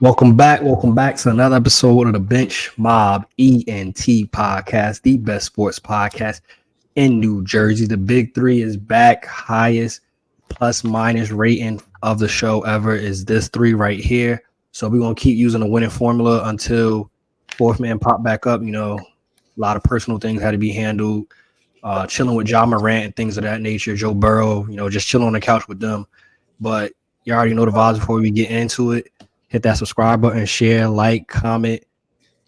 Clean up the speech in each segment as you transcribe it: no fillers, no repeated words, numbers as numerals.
Welcome back. Welcome back to another episode of the Bench Mob Ent podcast, the best sports podcast in New Jersey. The Big Three is back. Highest plus minus rating of the show ever is this three right here. So we're gonna keep using the winning formula until fourth man pop back up. You know, a lot of personal things had to be handled. Chilling with John Morant and things of that nature. Joe Burrow, just chilling on the couch with them. But you already know the vibes before we get into it. Hit that subscribe button, share, like, comment,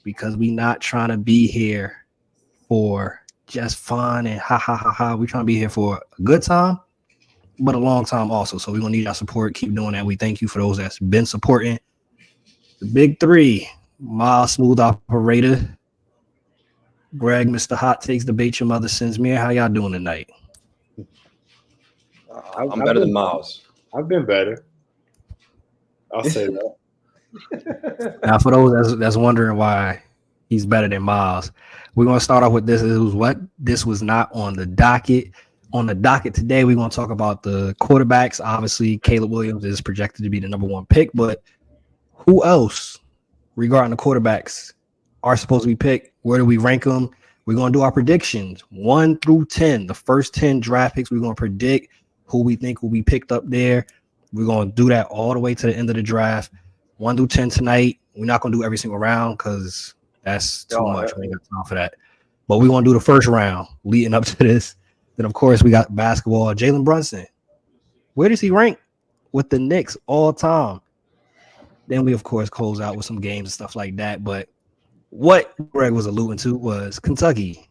because we not trying to be here for just fun and ha ha ha ha. We trying to be here for a good time, but a long time also. So we're gonna need your support. Keep doing that. We thank you for those that's been supporting the Big Three. Miles, smooth operator, Greg, Mr. Hot Takes, debate your mother sends me. How y'all doing tonight? I'm better than Miles. I've been better. I'll say that. Now, for those that's wondering why he's better than Miles, we're gonna start off with this. This was not on the docket. On the docket today, we're gonna talk about the quarterbacks. Obviously, Caleb Williams is projected to be the number one pick, but who else regarding the quarterbacks are supposed to be picked? Where do we rank them? We're gonna do our predictions 1 through 10. The first 10 draft picks, we're gonna predict who we think will be picked up there. We're gonna do that all the way to the end of the draft. 1 through 10 tonight. We're not going to do every single round because that's too much. We ain't got time for that. But we're going to do the first round leading up to this. Then, of course, we got basketball. Jalen Brunson. Where does he rank with the Knicks all time? Then we, of course, close out with some games and stuff like that. But what Greg was alluding to was Kentucky,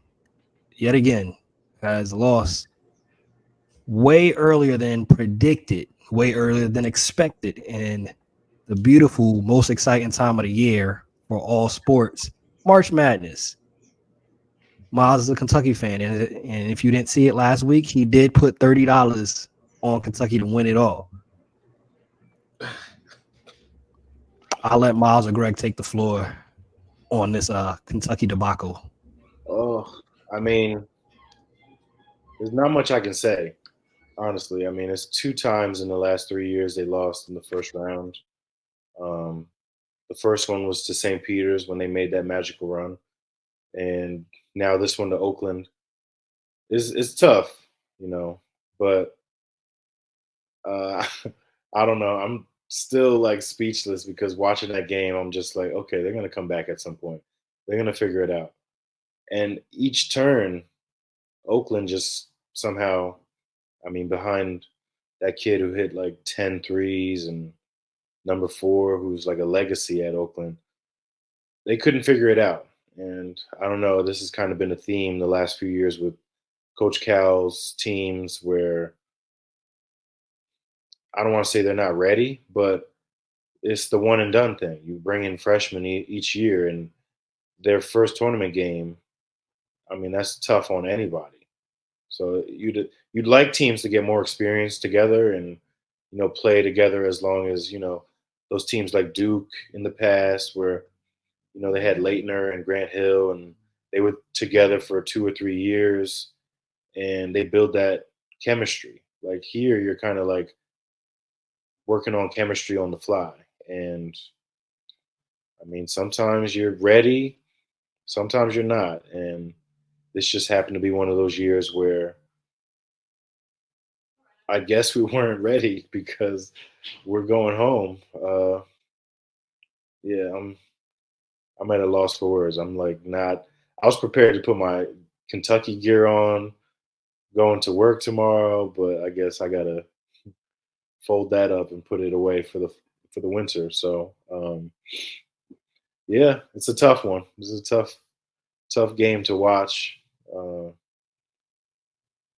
yet again, has lost way earlier than predicted, way earlier than expected. And the beautiful, most exciting time of the year for all sports, March Madness. Miles is a Kentucky fan, and if you didn't see it last week, he did put $30 on Kentucky to win it all. I'll let Miles or Greg take the floor on this Kentucky debacle. Oh, I mean, there's not much I can say, honestly. I mean, it's 2 times in the last 3 years they lost in the first round. The first one was to St. Peter's when they made that magical run, and now this one to Oakland is tough, But I don't know. I'm still like speechless because watching that game, I'm just like, okay, they're gonna come back at some point. They're gonna figure it out. And each turn, Oakland just somehow, behind that kid who hit like 10 threes and number 4, who's like a legacy at Oakland, they couldn't figure it out. And I don't know, this has kind of been a theme the last few years with Coach Cal's teams where I don't want to say they're not ready, but it's the one and done thing. You bring in freshmen each year, and their first tournament game, that's tough on anybody. So you'd like teams to get more experience together and, play together as long as, those teams like Duke in the past where, they had Leitner and Grant Hill and they were together for 2 or 3 years and they build that chemistry. Like here, you're kind of like working on chemistry on the fly. And sometimes you're ready, sometimes you're not. And this just happened to be one of those years where I guess we weren't ready because we're going home. Yeah, I'm at a loss for words. I'm like not. I was prepared to put my Kentucky gear on, going to work tomorrow, but I guess I gotta fold that up and put it away for the winter. So yeah, it's a tough one. This is a tough game to watch.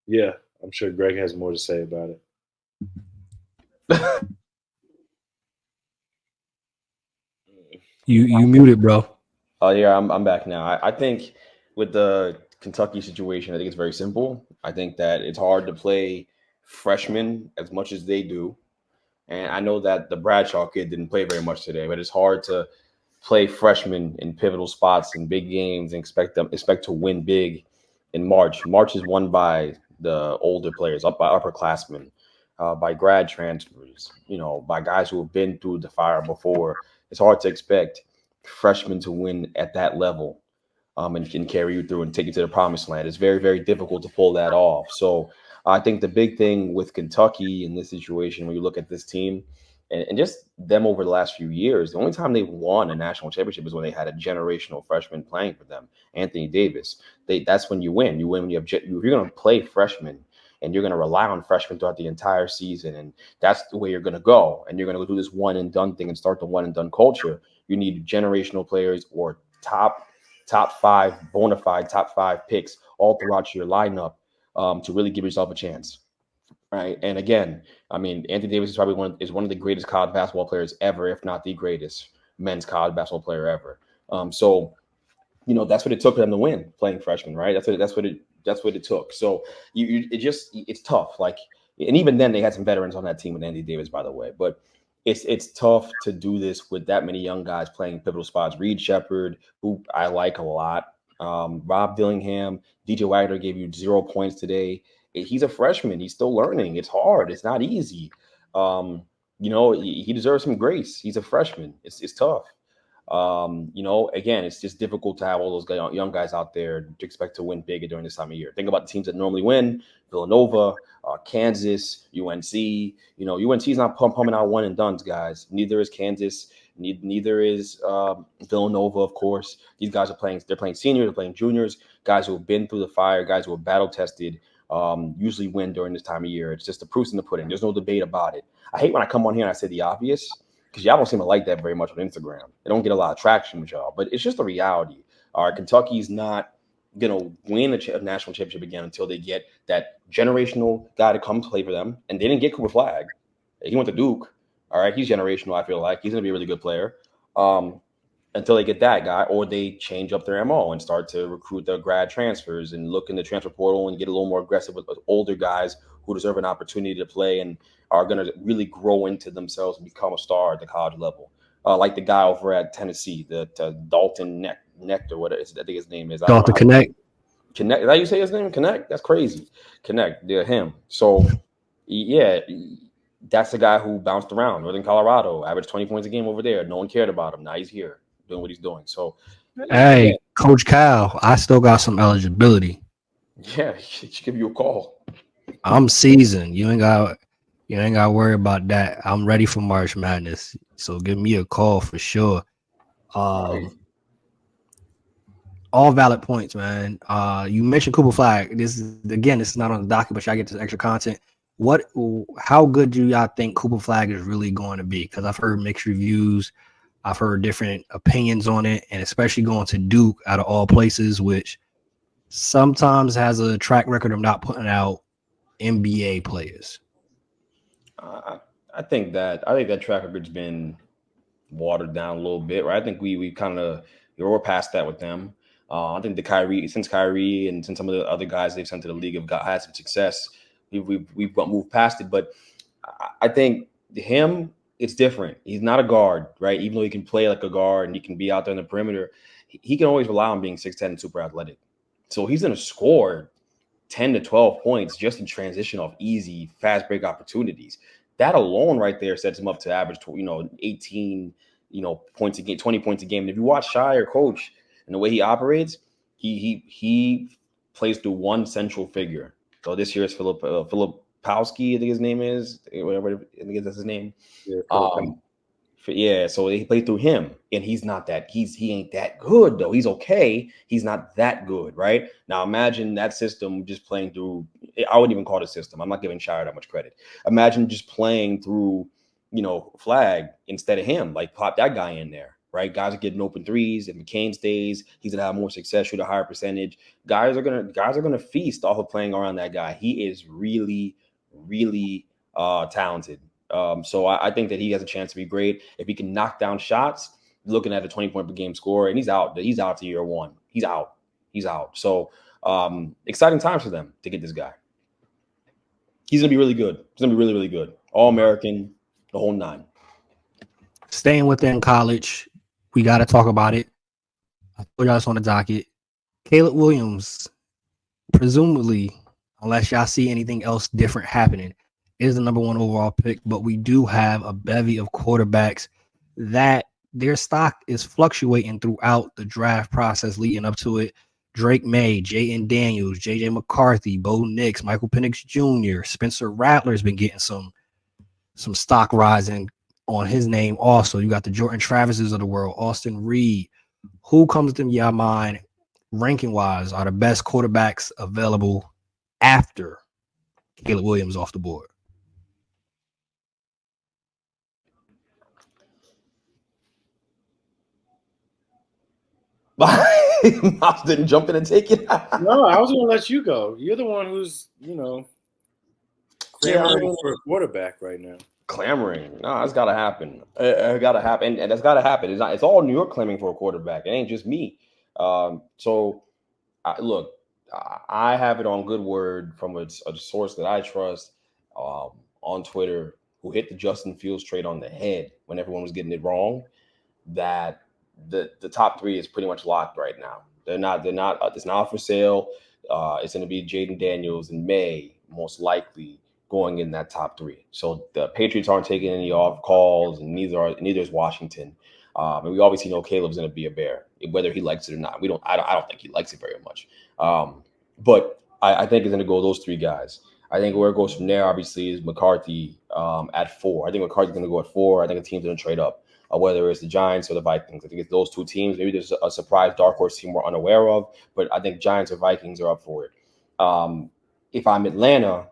Yeah, I'm sure Greg has more to say about it. You muted, bro. Oh yeah, I'm back now. I think with the Kentucky situation, I think it's very simple. I think that it's hard to play freshmen as much as they do. And I know that the Bradshaw kid didn't play very much today, but it's hard to play freshmen in pivotal spots in big games and expect to win big in March. March is won by the older players, by upperclassmen, by grad transfers, by guys who have been through the fire before. It's hard to expect freshmen to win at that level, and can carry you through and take you to the promised land. It's very, very difficult to pull that off. So I think the big thing with Kentucky in this situation, when you look at this team and just them over the last few years, the only time they've won a national championship is when they had a generational freshman playing for them, Anthony Davis. That's when you win. You win when you have, if you're going to play freshmen and you're going to rely on freshmen throughout the entire season, and that's the way you're going to go. And you're going to do this one and done thing and start the one and done culture. You need generational players or top five, bona fide top five picks all throughout your lineup to really give yourself a chance. Right. And again, I mean, Anthony Davis is probably one of the greatest college basketball players ever, if not the greatest men's college basketball player ever. So, that's what it took for them to win, playing freshman, right? That's what it took. So it's tough. Like, and even then they had some veterans on that team with Anthony Davis, by the way, but it's tough to do this with that many young guys playing pivotal spots. Reed Shepherd, who I like a lot, Rob Dillingham, DJ Wagner gave you 0 points today. He's a freshman. He's still learning. It's hard. It's not easy. He deserves some grace. He's a freshman. It's tough. Again, it's just difficult to have all those young guys out there to expect to win big during this time of year. Think about the teams that normally win: Villanova, Kansas, UNC. UNC's not pumping out one and dones, guys. Neither is Kansas. Neither is Villanova, of course. These guys are playing. They're playing seniors. They're playing juniors. Guys who have been through the fire. Guys who are battle tested. Usually win during this time of year. It's just the proof's in the pudding. There's no debate about it. I hate when I come on here and I say the obvious, because y'all don't seem to like that very much on Instagram. They don't get a lot of traction with y'all, but it's just a reality. All right, Kentucky's not going to win a national championship again until they get that generational guy to come play for them. And they didn't get Cooper Flagg. He went to Duke. All right, he's generational, I feel like. He's going to be a really good player until they get that guy, or they change up their MO and start to recruit their grad transfers and look in the transfer portal and get a little more aggressive with older guys who deserve an opportunity to play and are going to really grow into themselves and become a star at the college level. Like the guy over at Tennessee, the Dalton Knick or whatever I think his name is. Dalton Knick. Knick. Is that you say his name? Knick? That's crazy. Knick. Yeah, him. So, yeah, that's the guy who bounced around. Northern Colorado, averaged 20 points a game over there. No one cared about him. Now he's here doing what he's doing. So, hey, Coach Cal, I still got some eligibility. Yeah, he should give you a call. I'm seasoned. You ain't got to worry about that. I'm ready for March Madness. So give me a call for sure. Right. All valid points, man. You mentioned Cooper Flagg. This is not on the docket, but y'all get this extra content. How good do y'all think Cooper Flagg is really going to be? Because I've heard mixed reviews. I've heard different opinions on it, and especially going to Duke out of all places, which sometimes has a track record of not putting out NBA players. I think that track record's been watered down a little bit, right? I think we kind of we're past that with them. I think since Kyrie and since some of the other guys they've sent to the league have had some success, we've moved past it. But I think him, it's different. He's not a guard, right? Even though he can play like a guard and he can be out there in the perimeter, he can always rely on being 6'10" and super athletic. So he's going to score 10 to 12 points just in transition off easy, fast break opportunities. That alone right there sets him up to average, 18, points a game, 20 points a game. And if you watch Shy or Coach and the way he operates, he plays through one central figure. So this year is Filipowski, I think his name is, whatever, I think that's his name. Yeah, so they play through him, and he ain't that good though. He's okay. He's not that good, right? Now imagine that system just playing through. I wouldn't even call it a system. I'm not giving Shire that much credit. Imagine just playing through, Flagg instead of him. Like pop that guy in there, right? Guys are getting open threes. If McCain stays, he's gonna have more success, shoot a higher percentage. Guys are gonna feast off of playing around that guy. He is really, really talented. So I think that he has a chance to be great. If he can knock down shots, looking at a 20-point per game score, and he's out to year one. He's out. So exciting times for them to get this guy. He's going to be really good. He's going to be really, really good. All-American, the whole nine. Staying within college, we got to talk about it. I told y'all it's on the docket. Caleb Williams, presumably, unless y'all see anything else different happening, is the number 1 overall pick, but we do have a bevy of quarterbacks that their stock is fluctuating throughout the draft process leading up to it. Drake May, Jayden Daniels, J.J. McCarthy, Bo Nix, Michael Penix Jr., Spencer Rattler's been getting some stock rising on his name also. You got the Jordan Travises of the world, Austin Reed. Who comes to your mind ranking-wise are the best quarterbacks available after Caleb Williams off the board? Miles didn't jump in and take it. No, I was going to let you go. You're the one who's, clamoring for a quarterback right now. Clamoring. No, that's got to happen. It got to happen. And that's got to happen. It's all New York clamoring for a quarterback. It ain't just me. Look, I have it on good word from a source that I trust on Twitter who hit the Justin Fields trade on the head when everyone was getting it wrong, that the top three is pretty much locked right now. It's not for sale. It's going to be Jayden Daniels and May, most likely, going in that top three. So the Patriots aren't taking any off calls, and neither is Washington. And we obviously know Caleb's going to be a Bear, whether he likes it or not. I don't think he likes it very much. But I think it's going to go those three guys. I think where it goes from there, obviously, is McCarthy at 4. I think McCarthy's going to go at 4. I think the team's going to trade up, whether it's the Giants or the Vikings. I think it's those two teams. Maybe there's a surprise dark horse team we're unaware of, but I think Giants or Vikings are up for it. If I'm Arizona,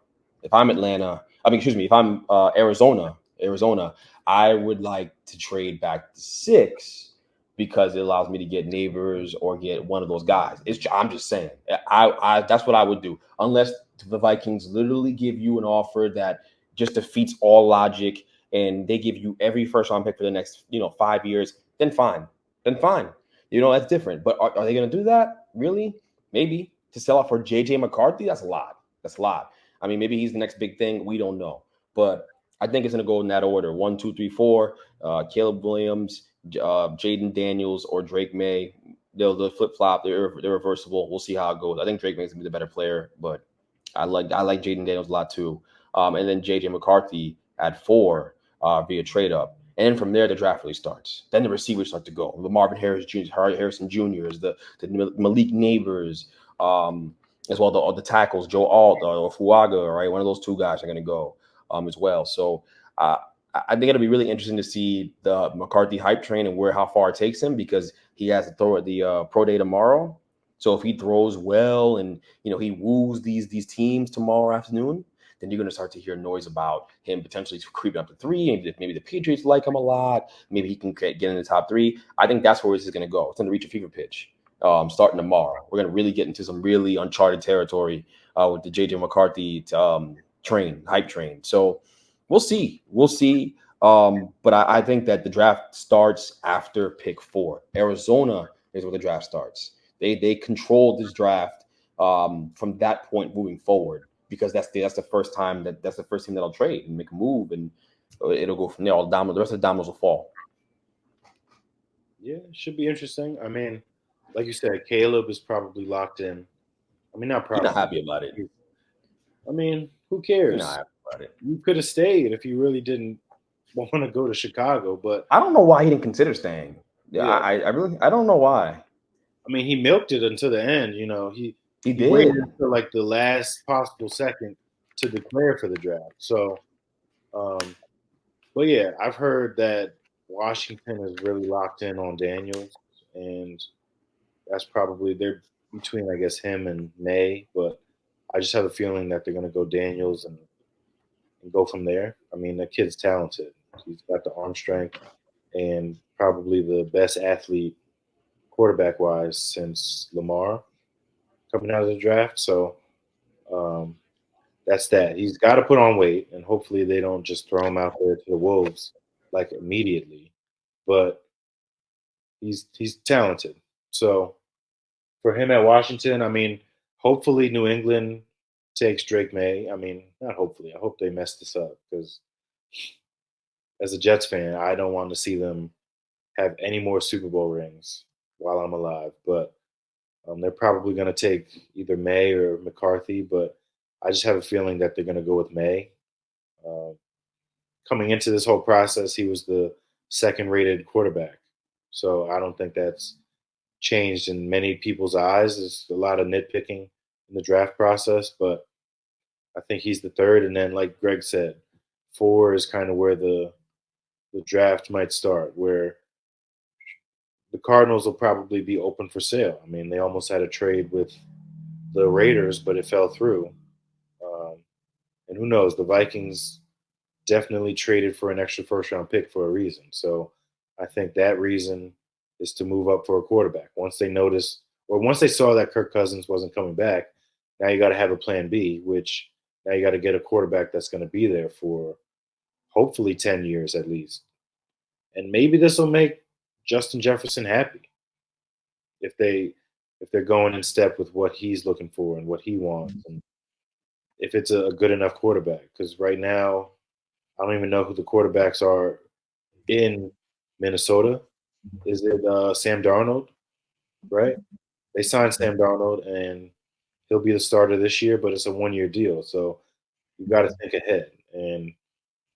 I would like to trade back to 6 because it allows me to get Neighbors or get one of those guys. I'm just saying, I that's what I would do, unless the Vikings literally give you an offer that just defeats all logic and they give you every first round pick for the next 5 years. Then fine. That's different. But are they going to do that? Really? Maybe. To sell out for J.J. McCarthy? That's a lot. I mean, maybe he's the next big thing. We don't know. But I think it's going to go in that order. 1, 2, 3, 4. Caleb Williams, Jayden Daniels, or Drake May. They'll flip-flop. They're reversible. We'll see how it goes. I think Drake May's going to be the better player, but I like Jayden Daniels a lot too. And then J.J. McCarthy at 4 via trade-up. And from there, the draft really starts. Then the receivers start to go. The Marvin Harrison Jr.'s, the Malik Neighbors, as well the tackles, Joe Alt or Fuaga, right? One of those two guys are going to go as well. So I think it'll be really interesting to see the McCarthy hype train and how far it takes him, because he has to throw at the pro day tomorrow. So if he throws well and he woos these teams tomorrow afternoon, then you're going to start to hear noise about him potentially creeping up to 3. Maybe the Patriots like him a lot. Maybe he can get in the top 3. I think that's where this is going to go. It's going to reach a fever pitch starting tomorrow. We're going to really get into some really uncharted territory with the J.J. McCarthy hype train. So we'll see. But I think that the draft starts after pick 4. Arizona is where the draft starts. They control this draft from that point moving forward, because that's the first time that's the first team that'll trade and make a move, and it'll go from there. All the rest of the dominoes will fall. Yeah, it should be interesting. I mean, like you said, Caleb is probably locked in. I mean, not probably. You're not happy about it. I mean, who cares? You're not happy about it. You could have stayed if you really didn't want to go to Chicago, but I don't know why he didn't consider staying. Yeah. I don't know why. I mean, he milked it until the end. He did. Waited until like the last possible second to declare for the draft. So, but yeah, I've heard that Washington is really locked in on Daniels, and that's probably they're between, I guess, him and May. But I just have a feeling that they're going to go Daniels and go from there. I mean, the kid's talented. He's got the arm strength and probably the best athlete quarterback-wise since Lamar coming out of the draft. So that's that. He's got to put on weight, and hopefully they don't just throw him out there to the wolves like immediately. But he's talented. So for him at Washington, I mean, hopefully New England takes Drake May. I mean, not hopefully. I hope they mess this up, because as a Jets fan, I don't want to see them have any more Super Bowl rings while I'm alive. But they're probably going to take either May or McCarthy, but I just have a feeling that they're going to go with May. Coming into this whole process, he was the second-rated quarterback So I don't think that's changed in many people's eyes. There's a lot of nitpicking in the draft process, but I think he's the third. And then, like Greg said, 4 is kind of where the draft might start, where the Cardinals will probably be open for sale. I mean, they almost had a trade with the Raiders, but it fell through. Um, and who knows? The Vikings definitely traded for an extra first round pick for a reason. So I think that reason is to move up for a quarterback. Once they noticed, or once they saw that Kirk Cousins wasn't coming back, now you got to have a plan B, which now you got to get a quarterback that's going to be there for hopefully 10 years at least. And maybe this will make Justin Jefferson happy if they're going in step with what he's looking for and what he wants, and if it's a good enough quarterback. Because right now, I don't even know who the quarterbacks are in Minnesota. Is it Sam Darnold? Right? They signed Sam Darnold, and he'll be the starter this year, but it's a 1-year deal. So you got to think ahead. And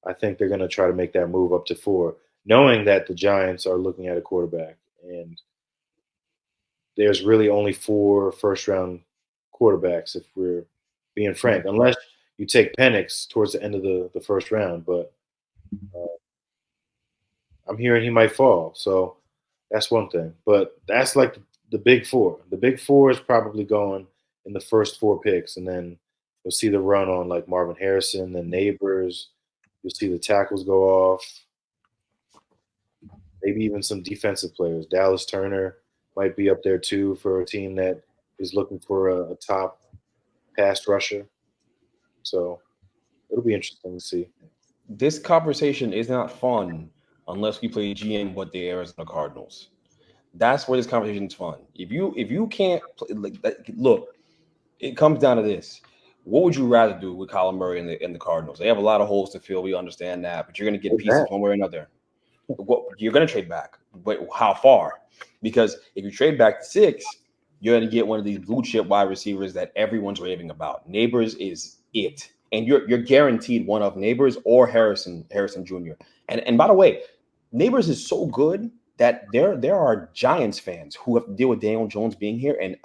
I think they're going to try to make that move up to 4, knowing that the Giants are looking at a quarterback. And there's really only 4 first-round quarterbacks, if we're being frank, unless you take Penix towards the end of the first round. But I'm hearing he might fall. So that's one thing. But that's like the big 4. The big 4 is probably going in the first 4 picks, and then you'll see the run on like Marvin Harrison, the Neighbors. You'll see the tackles go off. Maybe even some defensive players. Dallas Turner might be up there too for a team that is looking for a top pass rusher. So it'll be interesting to see. This conversation is not fun unless we play GM what the Arizona Cardinals. That's where this conversation is fun. If you can't play, look, it comes down to this. What would you rather do with Kyler Murray and the Cardinals? They have a lot of holes to fill. We understand that, but you're going to get pieces one way or another. You're going to trade back, but how far? Because if you trade back to 6, you're going to get one of these blue chip wide receivers that everyone's raving about. Neighbors is it, and you're guaranteed one of Neighbors or Harrison Jr. And by the way, Neighbors is so good that there are Giants fans who have to deal with Daniel Jones being here and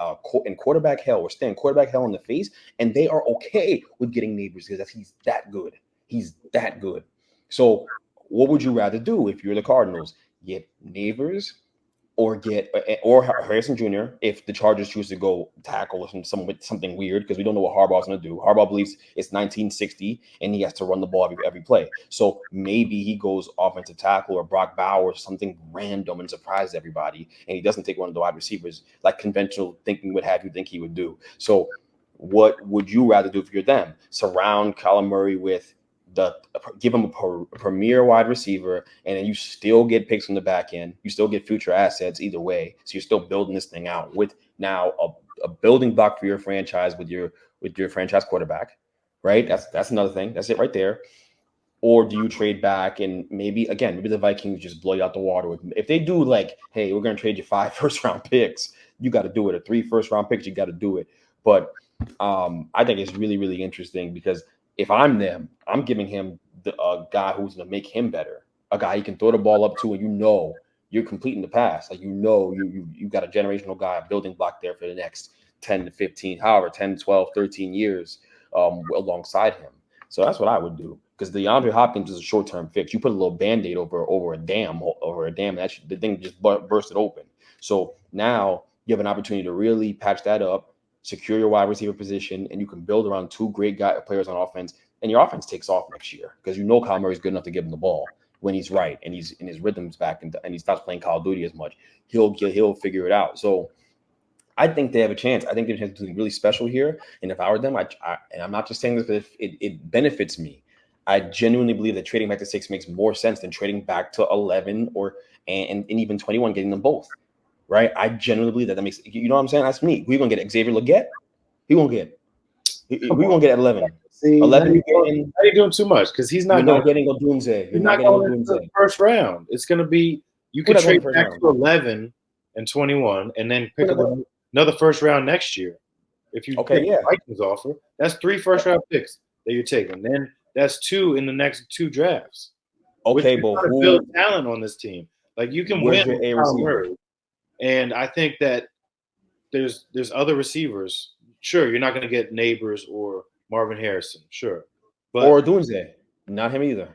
in quarterback hell. We're staring quarterback hell in the face, and they are okay with getting Neighbors because he's that good. He's that good. So what would you rather do if you're the Cardinals? Get Neighbors or Harrison Jr. if the Chargers choose to go tackle or something weird, because we don't know what Harbaugh's going to do. Harbaugh believes it's 1960 and he has to run the ball every play. So maybe he goes offensive tackle or Brock Bowers or something random and surprises everybody, and he doesn't take one of the wide receivers like conventional thinking would have you think he would do. So what would you rather do if you're them? Surround Kyler Murray with give him a premier wide receiver, and then you still get picks from the back end. You still get future assets either way. So you're still building this thing out with now a building block for your franchise with your franchise quarterback, right? That's another thing. That's it right there. Or do you trade back and maybe the Vikings just blow you out the water with, if they do like, hey, we're going to trade you 5 first-round picks, you got to do it. Or 3 first-round picks, you got to do it. But I think it's really, really interesting because if I'm them, I'm giving him a guy who's going to make him better, a guy he can throw the ball up to, and you're completing the pass. Like you got a generational guy, a building block there for the next 10 to 15, however, 10, 12, 13 years alongside him. So that's what I would do, because DeAndre Hopkins is a short-term fix. You put a little Band-Aid over a dam, and the thing just bursted open. So now you have an opportunity to really patch that up, secure your wide receiver position, and you can build around 2 great players on offense, and your offense takes off next year because Kyle Murray's good enough to give him the ball when he's right and he's in his rhythms back and he stops playing Call of Duty as much. He'll figure it out. So I think they have a chance. I think they have something really special here. And if I were them, and I'm not just saying this, but it benefits me. I genuinely believe that trading back to 6 makes more sense than trading back to 11 and even 21, getting them both. Right? I genuinely believe that makes, you know what I'm saying? That's me. Who you gonna get? Xavier Legette? Who you gonna get? Who you gonna get at 11? See, 11. You're doing too much because he's not getting Odunze. You're not going into the first round. It's going to be, you could trade back to 11 and 21 and then pick up another first round next year. If you pick the Vikings offer, that's 3 first round picks that you're taking. Then that's 2 in the next 2 drafts. Okay, but who build talent on this team? Like you can Where's win your A with Kyler receiver? Murray, and I think that there's other receivers. Sure, you're not going to get Neighbors or Marvin Harrison. Sure, but Or Doomsday. Not him either.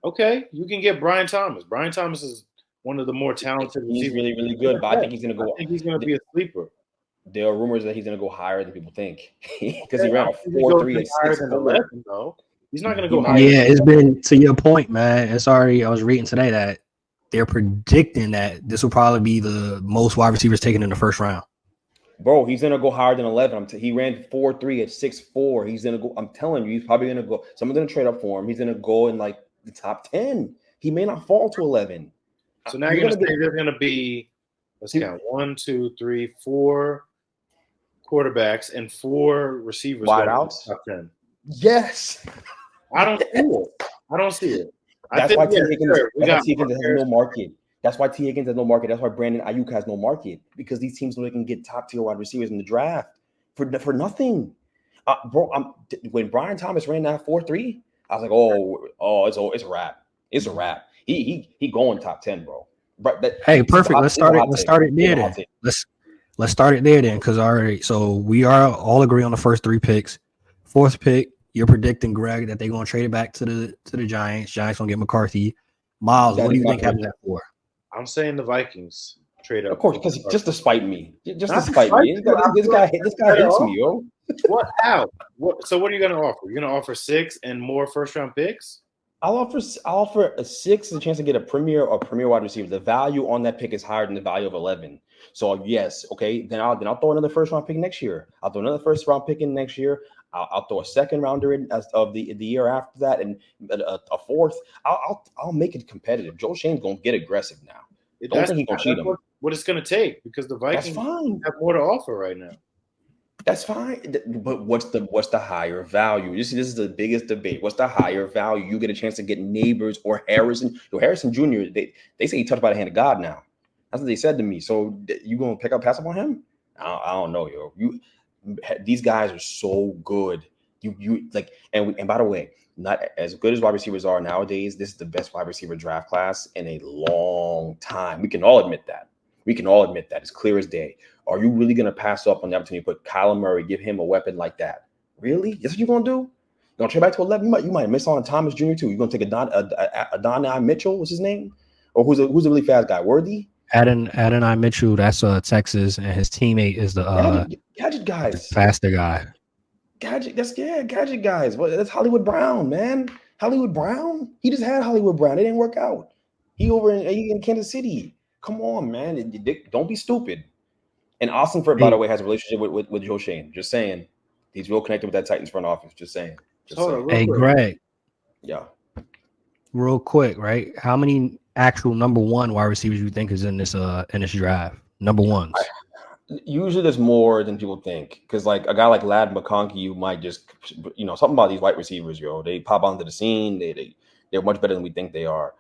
okay, you can get Brian Thomas. Brian Thomas is one of the more talented He's receivers. really, really good, but I think he's going to I go. think he's going to be a sleeper. There are rumors that he's going to go higher than people think because Okay, he ran I a don't think he goes 4.3 any at higher than 6'4". 11, though. He's not going to He go might. higher. Yeah, it's been to your point, man. It's already. I was reading today that they're predicting that this will probably be the most wide receivers taken in the first round. Bro, he's gonna go higher than 11. He ran 4.3 at 6'4". He's gonna go. I'm telling you, he's probably gonna go. Someone's gonna trade up for him. He's gonna go in like the top 10. He may not fall to 11. So now you're going to say there's going to be, let's count, 1, 2, 3, 4 quarterbacks and 4 receivers Wide going outs? top 10. Yes. I don't see it. I don't see it. That's why T. Higgins. Sure. That's why T. Higgins has no market. That's why T. Higgins has no market. That's why Brandon Ayuk has no market because these teams know they can get top tier wide receivers in the draft for nothing. Bro, when Brian Thomas ran that 4.3, I was like, it's a wrap. It's a wrap. He going top 10, bro. Hey, perfect. Let's start it there then. Let's start it there then, because already. So we are all agree on the first 3 picks. 4th pick, you're predicting, Greg, that they're gonna trade it back to the Giants. Giants gonna get McCarthy. Miles, what do you think happens at 4? I'm saying the Vikings trade up. Of course, because just to spite me. Just to spite spite me. This guy hates me, yo. What? How? So what are you going to offer? You're going to offer 6 and more first-round picks? I'll offer a 6 a chance to get a premier wide receiver. The value on that pick is higher than the value of 11. So yes, okay. Then I'll throw another first-round pick next year. I'll throw another first-round pick in next year. I'll throw a second rounder in of the year after that, and a 4th. I'll make it competitive. Joe Shane's gonna get aggressive now. Don't think he's gonna cheat him. What it's gonna take, because the Vikings have more to offer right now. That's fine, but what's the higher value? This is the biggest debate. What's the higher value? You get a chance to get Neighbors or Harrison. Harrison Jr. They say he touched by the hand of God now. That's what they said to me. So you gonna pass up on him? I don't know, yo. These guys are so good. You like, and by the way, not as good as wide receivers are nowadays. This is the best wide receiver draft class in a long time. We can all admit that. It's clear as day. Are you really going to pass up on the opportunity to put Kyler Murray, give him a weapon like that? Really? That's what you're going to do? You're going to trade back to 11? You might miss on Thomas Jr. too. You're going to take Adonai Mitchell, what's his name? Or who's a really fast guy? Worthy? Adonai Mitchell, that's Texas, and his teammate is the gadget guys. Faster guy. Gadget guys. Well, that's Hollywood Brown, man. Hollywood Brown? He just had Hollywood Brown. It didn't work out. He over in Kansas City. Come on, man. Don't be stupid. And Austin Ford, by the way, has a relationship with Joe Shane. Just saying. He's real connected with that Titans front office. Just saying. Hey, Greg. Yeah. Real quick, right? How many actual number 1 wide receivers you think is in this draft? Number 1s. Usually there's more than people think. Because like a guy like Lad McConkey, you might just, something about these white receivers, yo. They pop onto the scene. They're much better than we think they are.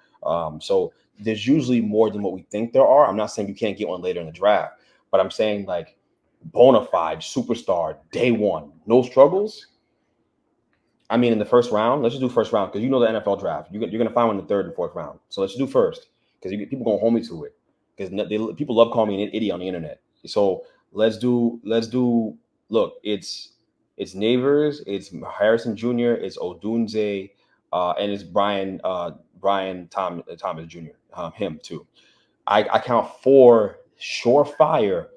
So there's usually more than what we think there are. I'm not saying you can't get one later in the draft, but I'm saying like bona fide superstar day 1, no struggles. I mean, in the first round, let's just do first round because the NFL draft. You're gonna find one in the 3rd and 4th round. So let's just do first because people gonna hold me to it because people love calling me an idiot on the internet. So let's do. Look, it's Neighbors, it's Harrison Jr., it's Odunze, and it's Brian Thomas Jr. Him too. I count 4 surefire.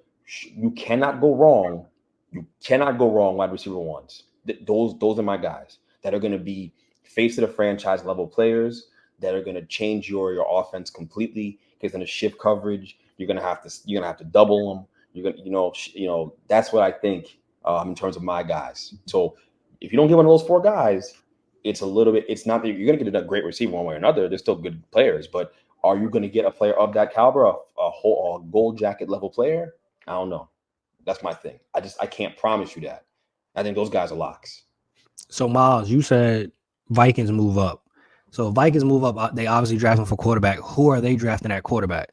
You cannot go wrong. Wide receiver 1s. Those are my guys that are going to be face of the franchise level players that are going to change your offense completely. Because going to shift coverage. You're going to have to double them. You're going that's what I think in terms of my guys. So if you don't get one of those 4 guys, it's a little bit. It's not that you're going to get a great receiver one way or another. They're still good players, but are you going to get a player of that caliber, a gold jacket level player? I don't know. That's my thing. I can't promise you that. I think those guys are locks. So Miles, you said Vikings move up. So if Vikings move up, they obviously drafting for quarterback. Who are they drafting at quarterback?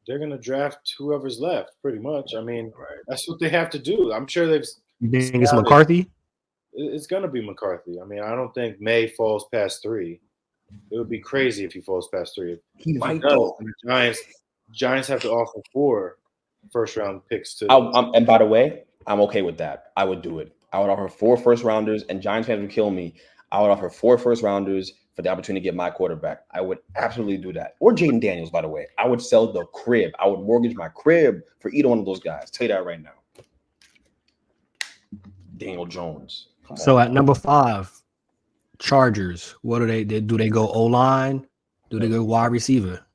They're going to draft whoever's left, pretty much. I mean, that's what they have to do. I'm sure they've. You think it's McCarthy? It's going to be McCarthy. I mean, I don't think May falls past 3. It would be crazy if he falls past 3. He If he might does, though. then the Giants have to offer 4 first-round picks to. And by the way, I'm okay with that. I would do it. I would offer 4 first rounders, and Giants fans would kill me. I would offer 4 first rounders for the opportunity to get my quarterback. I would absolutely do that. Or Jaden Daniels, by the way. I would sell the crib. I would mortgage my crib for either one of those guys. Tell you that right now. Daniel Jones. So at number 5, Chargers. What do they do? They go O-line? Do they go wide receiver?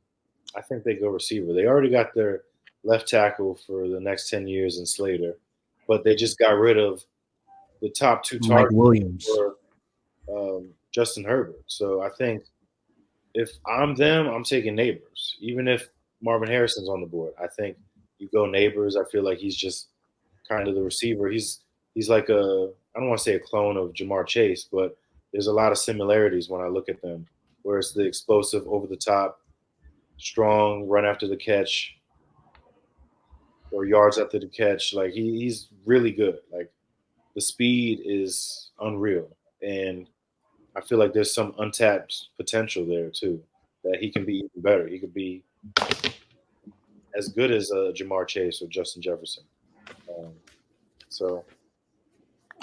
I think they go receiver. They already got their left tackle for the next 10 years in Slater, but they just got rid of the top 2 Mike targets Williams. for Justin Herbert. So I think if I'm them, I'm taking Neighbors. Even if Marvin Harrison's on the board, I think you go Neighbors. I feel like he's just kind of the receiver. He's like I don't want to say a clone of Jamar Chase, but there's a lot of similarities when I look at them, where it's the explosive, over the top, strong, run after the catch, or yards after the catch. Like he's really good. Like the speed is unreal, and I feel like there's some untapped potential there too, that he can be even better. He could be as good as Jamar Chase or Justin Jefferson. So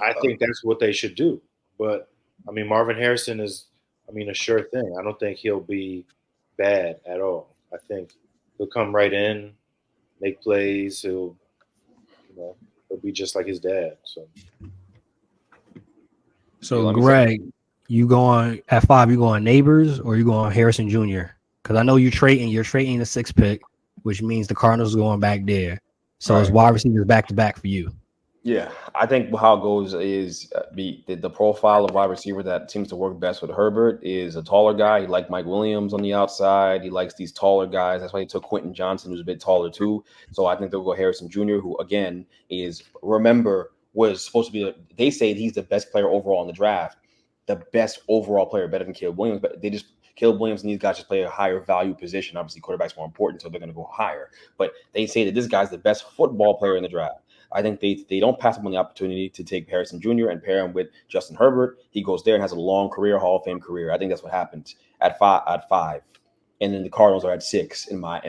I think that's what they should do. But I mean, Marvin Harrison is, a sure thing. I don't think he'll be bad at all. I think he'll come right in, make plays. He'll be just like his dad. So Greg, you going at 5? You going Neighbors or you going Harrison Jr.? Because I know you're trading the 6th pick, which means the Cardinals are going back there. So it's wide receivers back to back for you. Yeah, I think how it goes is the profile of wide receiver that seems to work best with Herbert is a taller guy. He liked Mike Williams on the outside. He likes these taller guys. That's why he took Quentin Johnson, who's a bit taller too. So I think they'll go Harrison Jr., who again was supposed to be. They say he's the best player overall in the draft, the best overall player, better than Caleb Williams. But Caleb Williams and these guys just play a higher value position. Obviously, quarterback's more important, so they're going to go higher. But they say that this guy's the best football player in the draft. I think they don't pass up on the opportunity to take Harrison Jr. and pair him with Justin Herbert. He goes there and has a long career, Hall of Fame career. I think that's what happened at five, and then the Cardinals are at 6 in my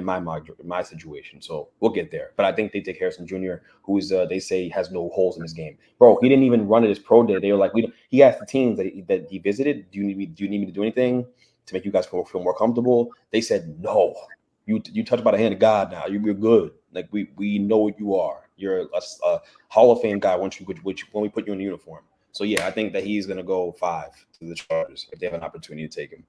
situation. So we'll get there. But I think they take Harrison Jr., who's they say has no holes in his game. Bro, he didn't even run at his pro day. They were like, he asked the teams that he visited, do you need me to do anything to make you guys feel more comfortable? They said no. You touched by the hand of God now. You're good. Like we know what you are. You're a Hall of Fame guy when we put you in the uniform. So yeah, I think that he's gonna go 5 to the Chargers if they have an opportunity to take him.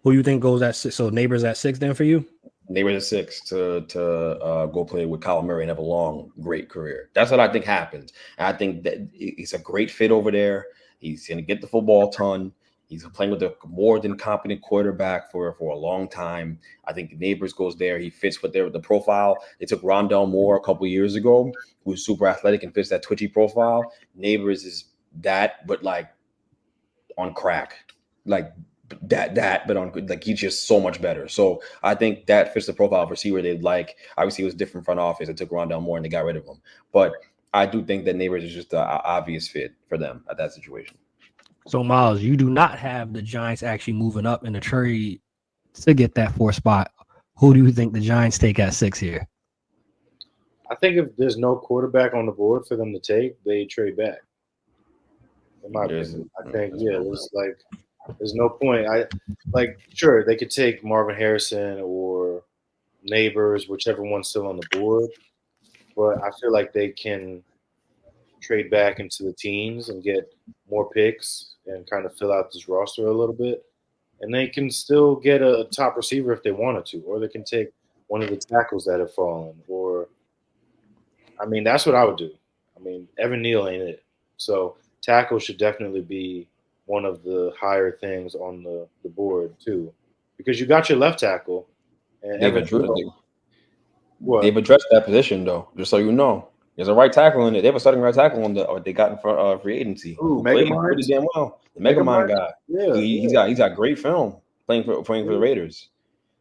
Who you think goes at 6? So Neighbors at 6 then for you? Neighbors at 6 to go play with Kyler Murray and have a long, great career. That's what I think happens. And I think that it's a great fit over there. He's gonna get the football a ton. He's playing with a more than competent quarterback for a long time. I think Neighbors goes there. He fits with the profile. They took Rondell Moore a couple years ago, who's super athletic and fits that twitchy profile. Neighbors is that, but like on crack, like that, but on like he's just so much better. So I think that fits the profile of receiver they'd like. Obviously, it was different front office. They took Rondell Moore and they got rid of him. But I do think that Neighbors is just an obvious fit for them at that situation. So, Miles, you do not have the Giants actually moving up in the trade to get that 4th spot. Who do you think the Giants take at 6 here? I think if there's no quarterback on the board for them to take, they trade back. In my opinion, I think there's no point. Sure, they could take Marvin Harrison or Neighbors, whichever one's still on the board, but I feel like they can trade back into the teams and get more picks and kind of fill out this roster a little bit. And they can still get a top receiver if they wanted to, or they can take one of the tackles that have fallen. That's what I would do. Evan Neal ain't it. So tackle should definitely be one of the higher things on the board too, because you got your left tackle. And they've addressed that position though, just so you know. There's a right tackle in it. They have a starting right tackle on they got in front of free agency. Ooh, played pretty damn well. The Megamind guy. Yeah, he's got great film playing for the Raiders.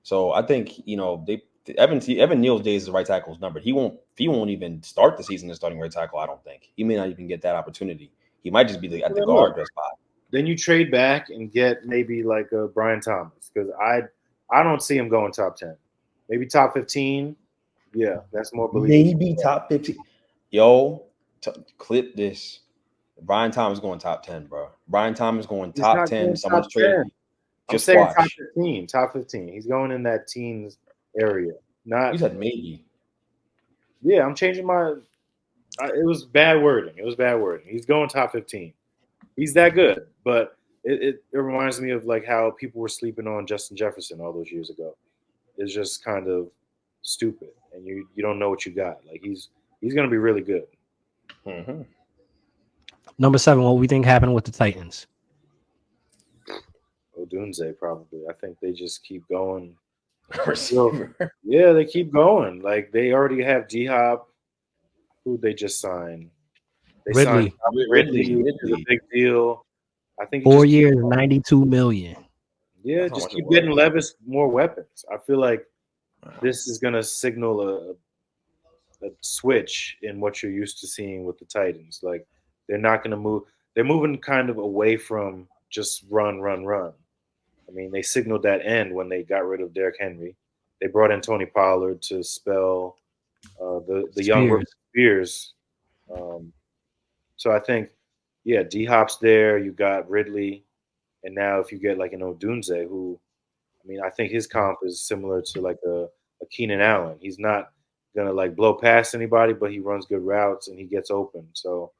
So I think Evan Neal's days as right tackle is numbered. He won't even start the season as starting right tackle. I don't think he may not even get that opportunity. He might just be at the guard spot. then you trade back and get maybe like a Brian Thomas because I don't see him going top 10. Maybe top 15. Yeah, that's more believable. Maybe top 15. Yo, clip this. Brian Thomas going top 10, bro. Brian Thomas going He's top not 10. going Someone's top trade. 10. I'm Just saying watch. top 15. Top 15. He's going in that teens area. Not. You said maybe. Yeah, I'm changing my. It was bad wording. He's going top 15. He's that good, but it reminds me of like how people were sleeping on Justin Jefferson all those years ago. It's just kind of stupid, and you don't know what you got. Like he's going to be really good. Mm-hmm. Number 7, what we think happened with the Titans? Odunze probably. I think they just keep going. Receiver. Yeah, they keep going. Like they already have D-Hop, who they just signed. They signed Ridley, which is a big deal. I think 4 years, $92 million. Yeah, just keep getting Levis more weapons. I feel like this is gonna signal a switch in what you're used to seeing with the Titans. Like they're not gonna move. They're moving kind of away from just run. I mean, they signaled that end when they got rid of Derrick Henry. They brought in Tony Pollard to spell the young Spears. So I think, yeah, D-Hop's there. You got Ridley. And now if you get like an Odunze, who, I mean, I think his comp is similar to like a Keenan Allen. He's not going to like blow past anybody, but he runs good routes and he gets open. So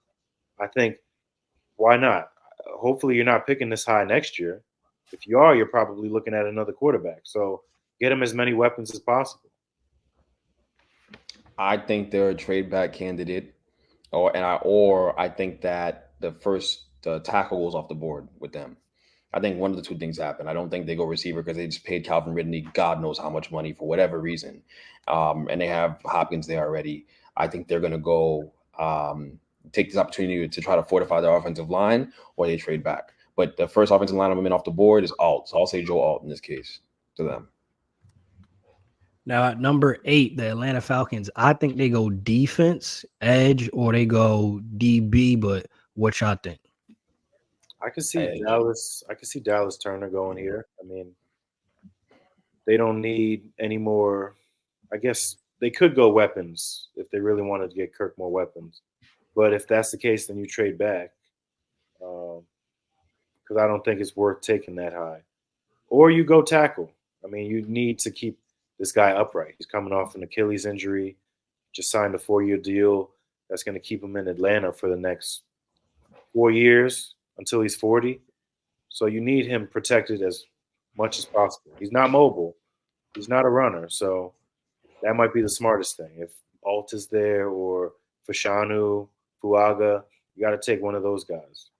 I think, why not? Hopefully you're not picking this high next year. If you are, you're probably looking at another quarterback. So get him as many weapons as possible. I think they're a trade back candidate, or I think that the tackle goes off the board with them. I think one of the two things happen. I don't think they go receiver because they just paid Calvin Ridley God knows how much money for whatever reason, and they have Hopkins there already. I think they're going to go take this opportunity to try to fortify their offensive line, or they trade back. But the first offensive line I'm in off the board is Alt, so I'll say Joe Alt in this case to them. Now at number 8, the Atlanta Falcons. I think they go defense, edge, or they go DB. But what y'all think? I could see Dallas. I could see Dallas Turner going here. I mean, they don't need any more. I guess they could go weapons if they really wanted to get Kirk more weapons. But if that's the case, then you trade back because I don't think it's worth taking that high. Or you go tackle. I mean, you need to keep this guy upright. He's coming off an Achilles injury. Just signed a 4-year deal that's going to keep him in Atlanta for the next 4 years. Until he's 40. So you need him protected as much as possible. He's not mobile. He's not a runner. So that might be the smartest thing. If Alt is there or Fashanu, Fuaga, you got to take one of those guys.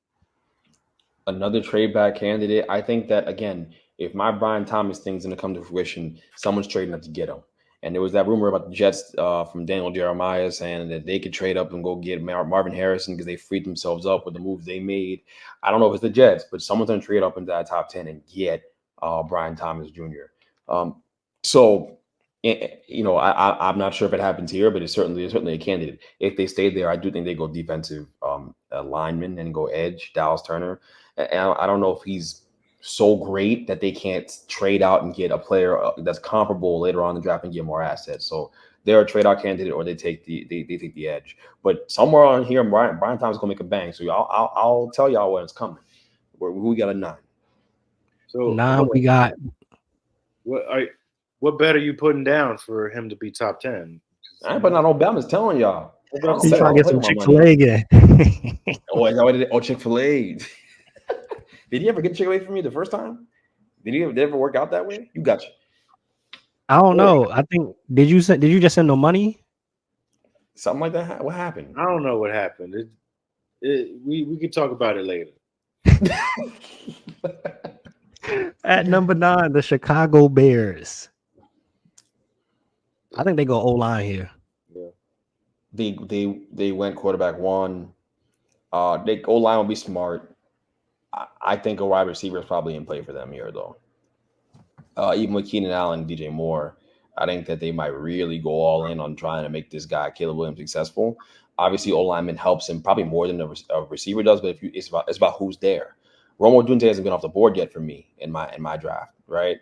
Another trade back candidate. I think that, again, if my Brian Thomas thing's going to come to fruition, someone's trading up to get him. And there was that rumor about the Jets from Daniel Jeremiah saying that they could trade up and go get Marvin Harrison because they freed themselves up with the moves they made. I don't know if it's the Jets, but someone's going to trade up into that top 10 and get Brian Thomas Jr. So, you know, I'm not sure if it happens here, but it's certainly a candidate. If they stay there, I do think they go defensive lineman and go edge, Dallas Turner. And I don't know if he's so great that they can't trade out and get a player that's comparable later on in the draft and get more assets. So they're a trade out candidate, or they take the edge. But somewhere on here, Brian Thomas is gonna make a bang. So I'll tell y'all when it's coming. Who we got at 9? So 9 we got. What bet are you putting down for him to be top 10? I ain't putting out no bet. I'm just telling y'all. He's trying to get some Chick-fil-A again. Oh, Chick-fil-A. Did he ever get Chick-fil-A from you the first time? Did it ever work out that way? You got you. I don't know. I think did you just send no money? Something like that. What happened? I don't know what happened. We could talk about it later. At number 9, the Chicago Bears. I think they go O-line here. Yeah. They went quarterback 1. They O-line will be smart. I think a wide receiver is probably in play for them here, though. Even with Keenan Allen and DJ Moore, I think that they might really go all in on trying to make this guy, Caleb Williams, successful. Obviously, O-lineman helps him probably more than a receiver does, but it's about who's there. Rome Odunze hasn't been off the board yet for me in my draft, right?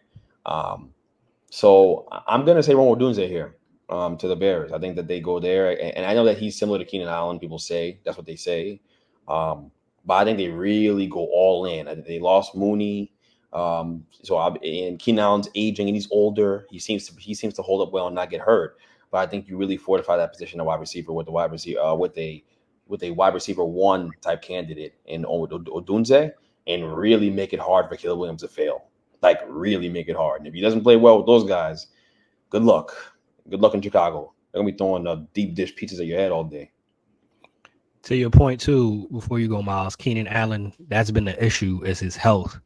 So I'm gonna say Rome Odunze here to the Bears. I think that they go there, and I know that he's similar to Keenan Allen. People say that's what they say, but I think they really go all in. I think they lost Mooney. And Keenan Allen's aging and he's older. He seems to hold up well and not get hurt. But I think you really fortify that position of wide receiver with the wide receiver with a wide receiver one type candidate in Odunze, and really make it hard for Caleb Williams to fail. Like really make it hard. And if he doesn't play well with those guys, good luck. Good luck in Chicago. They're gonna be throwing deep dish pizzas at your head all day. To your point too, before you go, Miles, Keenan Allen, that's been the issue is his health.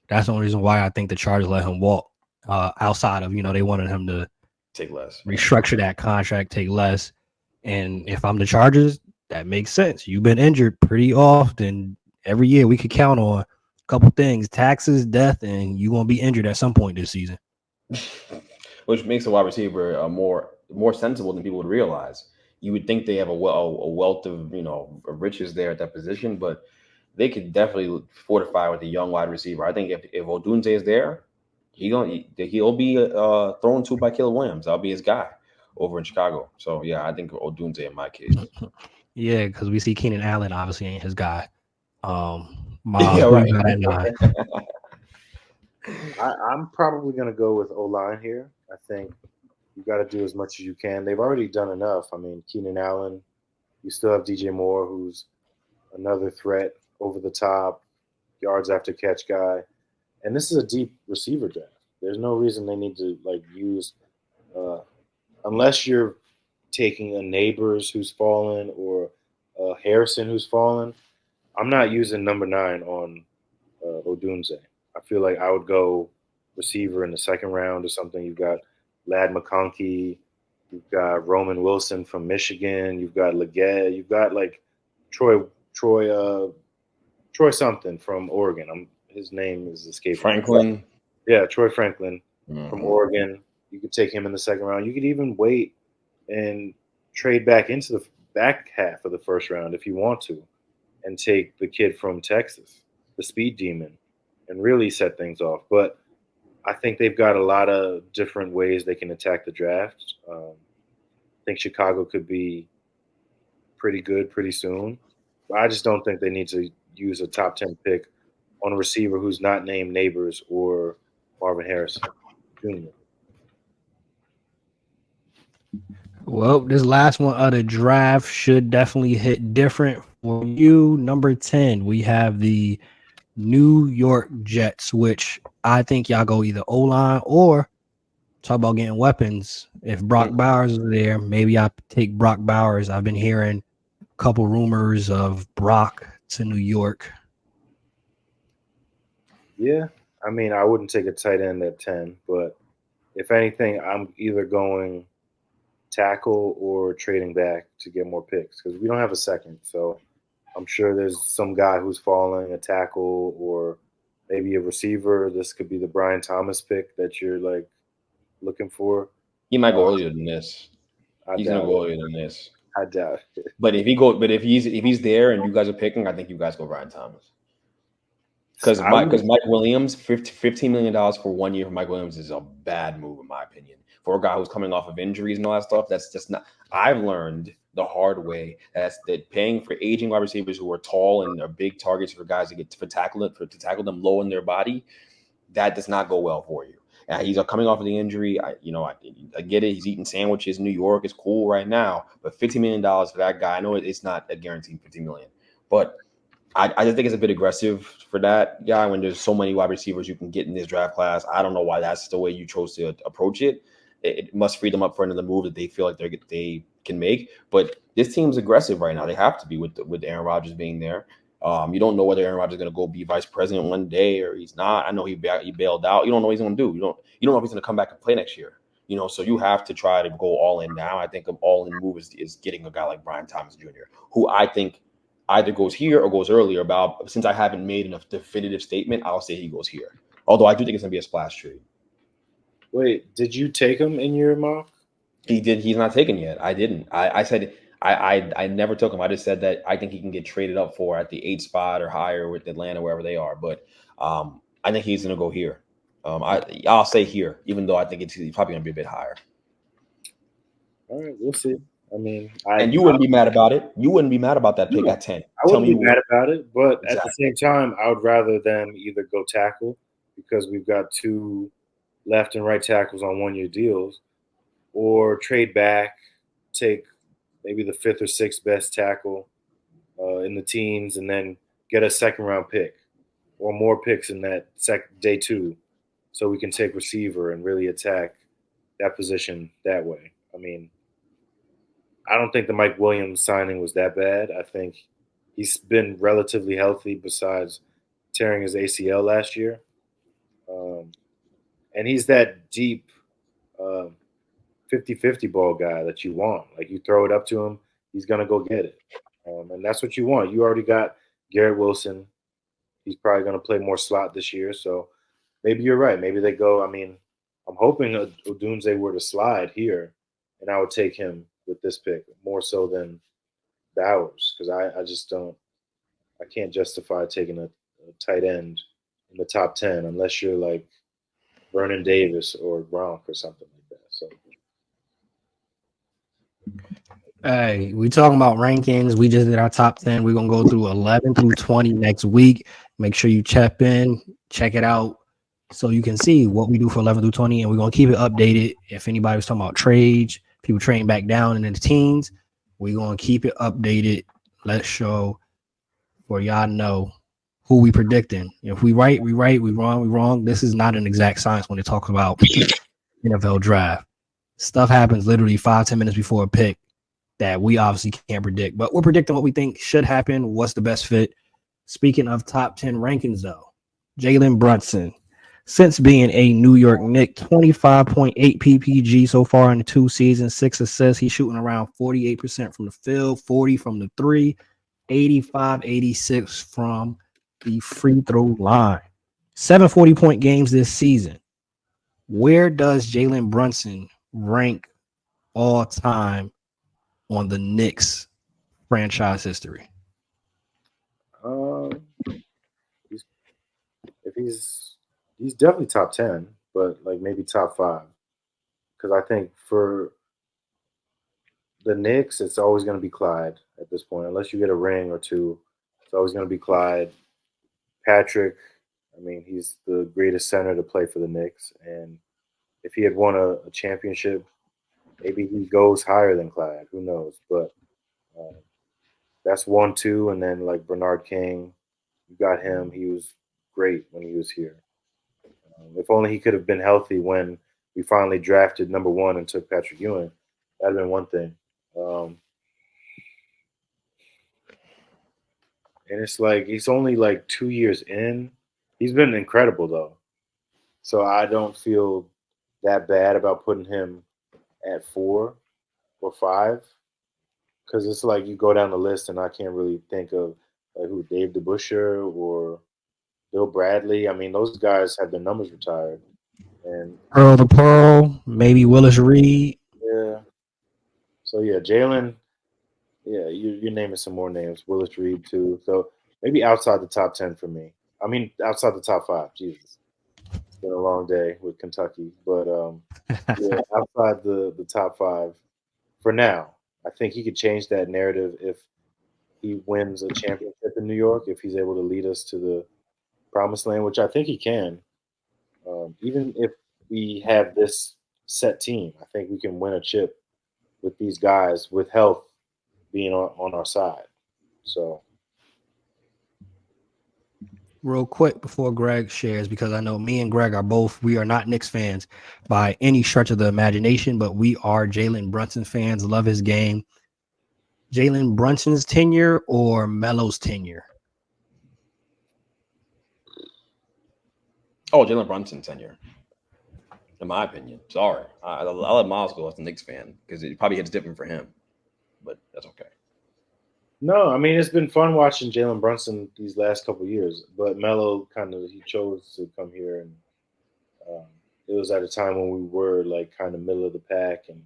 That's the only reason why I think the Chargers let him walk. Outside of, they wanted him to take less, restructure that contract, take less. And if I'm the Chargers, that makes sense. You've been injured pretty often. Every year we could count on a couple things: taxes, death, and you're gonna be injured at some point this season. Which makes a wide receiver more sensible than people would realize. You would think they have a wealth of riches there at that position, but they could definitely fortify with a young wide receiver. I think if Odunze is there, he'll be thrown to by Caleb Williams. That'll be his guy over in Chicago. So yeah, I think Odunze in my case. Yeah, because we see Keenan Allen obviously ain't his guy. Miles, yeah, right. I'm probably going to go with O-line here. I think you got to do as much as you can. They've already done enough. I mean, Keenan Allen, you still have DJ Moore, who's another threat over the top, yards after catch guy. And this is a deep receiver draft. There's no reason they need to use unless you're taking a Neighbors who's fallen or Harrison who's fallen. I'm not using number 9 on Odunze. I feel like I would go receiver in the second round or something. You've got Lad McConkey, you've got Roman Wilson from Michigan, you've got Leggett, you've got Troy something from Oregon. His name is escaping. Franklin. Yeah, Troy Franklin from Oregon. You could take him in the second round. You could even wait and trade back into the back half of the first round if you want to, and take the kid from Texas, the speed demon, and really set things off. But I think they've got a lot of different ways they can attack the draft. I think Chicago could be pretty good pretty soon. But I just don't think they need to use a top 10 pick on a receiver who's not named Neighbors or Marvin Harrison Jr. Well, this last one of the draft should definitely hit different for you. Number 10, we have the New York Jets, which I think y'all go either O-line or talk about getting weapons. If Brock Bowers is there, maybe I take Brock Bowers. I've been hearing a couple rumors of Brock to New York. Yeah, I mean, I wouldn't take a tight end at 10, but if anything, I'm either going tackle or trading back to get more picks because we don't have a second. So I'm sure there's some guy who's falling, a tackle or maybe a receiver. This could be the Brian Thomas pick that you're looking for. He might go earlier than this. He's gonna go earlier than this. I doubt it. But if he's there and you guys are picking, I think you guys go Brian Thomas. Because Mike Williams, $15 million for 1 year for Mike Williams is a bad move, in my opinion. For a guy who's coming off of injuries and all that stuff, that's just not. I've learned the hard way that paying for aging wide receivers who are tall and are big targets for guys to tackle them low in their body, that does not go well for you. He's coming off of the injury. I get it. He's eating sandwiches in New York. It's cool right now, but $15 million for that guy, I know it's not a guaranteed $15 million, but I just think it's a bit aggressive for that guy when there's so many wide receivers you can get in this draft class. I don't know why that's the way you chose to approach it. It must free them up for another move that they feel like they can make. But this team's aggressive right now. They have to be with Aaron Rodgers being there. You don't know whether Aaron Rodgers is going to go be vice president one day or he's not. I know he bailed out. You don't know what he's going to do. You don't know if he's going to come back and play next year. So you have to try to go all in now. I think an all in move is getting a guy like Brian Thomas Jr., who I think either goes here or goes earlier. But since I haven't made enough definitive statement, I'll say he goes here. Although I do think it's going to be a splash trade. Wait, did you take him in your mock? He did. He's not taken yet. I didn't. I said I never took him. I just said that I think he can get traded up for at the 8th spot or higher with Atlanta, wherever they are. But I think he's going to go here. I'll say here, even though I think he's probably going to be a bit higher. All right, we'll see. I mean, and you wouldn't be mad about it. You wouldn't be mad about that pick at 10. I wouldn't be mad about it, but Exactly. at the same time, I would rather them either go tackle because we've got 2 left and right tackles on 1-year deals, or trade back, take maybe the 5th or 6th best tackle in the teens, and then get a 2nd round pick or more picks in that day 2, so we can take receiver and really attack that position that way. I mean, I don't think the Mike Williams signing was that bad. I think he's been relatively healthy besides tearing his ACL last year. And he's that deep 50-50 ball guy that you want. Like, you throw it up to him, he's going to go get it. And that's what you want. You already got Garrett Wilson. He's probably going to play more slot this year. So maybe you're right. Maybe they go. I mean, I'm hoping Odunze were to slide here, and I would take him with this pick more so than Bowers, because I just don't. I can't justify taking a tight end in the top 10 unless you're like Vernon Davis or Gronk or something like that. So, hey, we talking about rankings. We just did our top 10. We're gonna go through 11 through 20 next week. Make sure you check it out, so you can see what we do for 11 through 20, and we're gonna keep it updated. If anybody was talking about trades, people trading back down in the teens, we're gonna keep it updated. Let's show for y'all know who we predicting. If we right, we right. We wrong, we wrong. This is not an exact science when they talk about NFL draft. Stuff happens literally 5-10 minutes before a pick that we obviously can't predict, but we're predicting what we think should happen. What's the best fit? Speaking of top 10 rankings, though, Jalen Brunson, since being a New York Knick, 25.8 PPG so far in the 2 seasons, 6 assists. He's shooting around 48% from the field, 40 from the 3, 85, 86 from the free throw line. 7 40-point games this season. Where does Jalen Brunson rank all time on the Knicks franchise history? He's definitely top 10, but like maybe top 5, because I think for the Knicks, it's always going to be Clyde at this point, unless you get a ring or 2. It's always going to be Clyde. Patrick, I mean, he's the greatest center to play for the Knicks, and if he had won a championship, maybe he goes higher than Clyde. Who knows? But that's 1, 2, and then like Bernard King, you got him. He was great when he was here. If only he could have been healthy when we finally drafted number 1 and took Patrick Ewing. That'd have been one thing. And it's like he's only like 2 years in. He's been incredible though, so I don't feel that bad about putting him at 4 or 5, because it's like you go down the list and I can't really think of like who, Dave DeBusschere or Bill Bradley. I mean, those guys had their numbers retired. And Earl the Pearl, maybe Willis Reed. Yeah. So yeah, Jalen. Yeah, you're naming some more names. Willis Reed too. So maybe outside the top 10 for me. I mean, outside the top 5. Jesus, it's been a long day with Kentucky, but yeah, outside the top 5 for now. I think he could change that narrative if he wins a championship in New York. If he's able to lead us to the promised land, which I think he can. Even if we have this set team, I think we can win a chip with these guys with health being on our side. So, real quick before Greg shares, because I know me and Greg we are not Knicks fans by any stretch of the imagination, but we are Jalen Brunson fans, love his game. Jalen Brunson's tenure or Melo's tenure? Oh, Jalen Brunson's tenure, in my opinion. Sorry. I'll let Miles go as a Knicks fan because it probably hits different for him, but that's okay. No, I mean, it's been fun watching Jalen Brunson these last couple of years, but Melo he chose to come here, and it was at a time when we were like kind of middle of the pack, and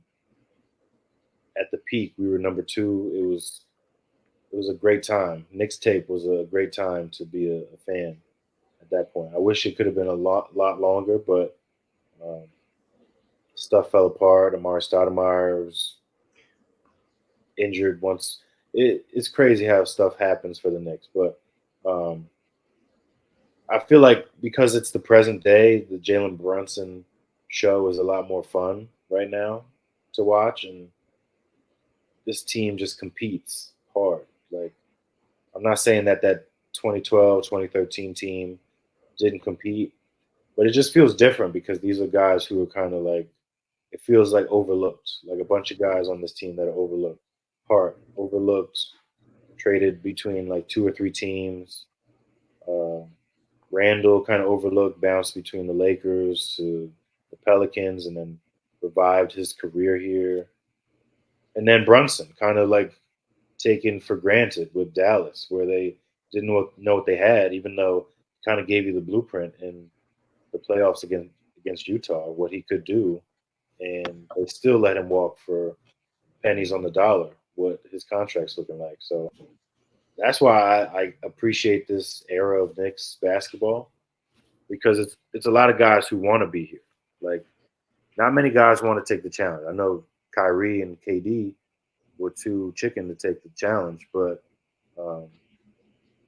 at the peak, we were number 2. It was a great time. Knicks tape was a great time to be a fan at that point. I wish it could have been a lot longer, but um, stuff fell apart. Amari Stoudemire was injured once. It's crazy how stuff happens for the Knicks, but um, I feel like because it's the present day, the Jalen Brunson show is a lot more fun right now to watch, and this team just competes hard. Like I'm not saying that 2012, 2013 team didn't compete, but it just feels different because these are guys who are kind of like it feels like overlooked, like a bunch of guys on this team that are overlooked, overlooked, traded between like 2 or 3 teams. Uh, Randall kind of overlooked, bounced between the Lakers to the Pelicans, and then revived his career here. And then Brunson, kind of like taken for granted with Dallas, where they didn't know what they had, even though kind of gave you the blueprint in the playoffs against Utah, what he could do, and they still let him walk for pennies on the dollar. What his contract's looking like, so that's why I appreciate this era of Knicks basketball because it's a lot of guys who want to be here. Like, not many guys want to take the challenge. I know Kyrie and KD were too chicken to take the challenge, but um,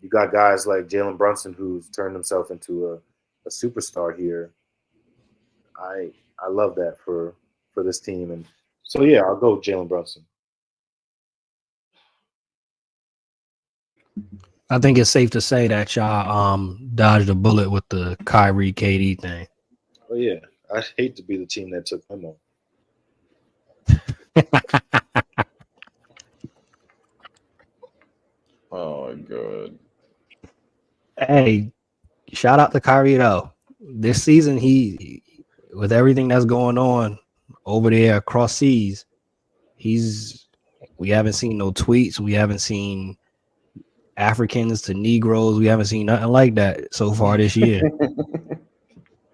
you got guys like Jalen Brunson who's turned himself into a superstar here. I I love that for this team, and so yeah, I'll go with Jalen Brunson. I think it's safe to say that y'all dodged a bullet with the Kyrie KD thing. Oh yeah, I'd hate to be the team that took him on. Oh, good. Hey, shout out to Kyrie though. This season, he with everything that's going on over there across seas, he's we haven't seen no tweets. We haven't seen Africans to Negroes. We haven't seen nothing like that so far this year.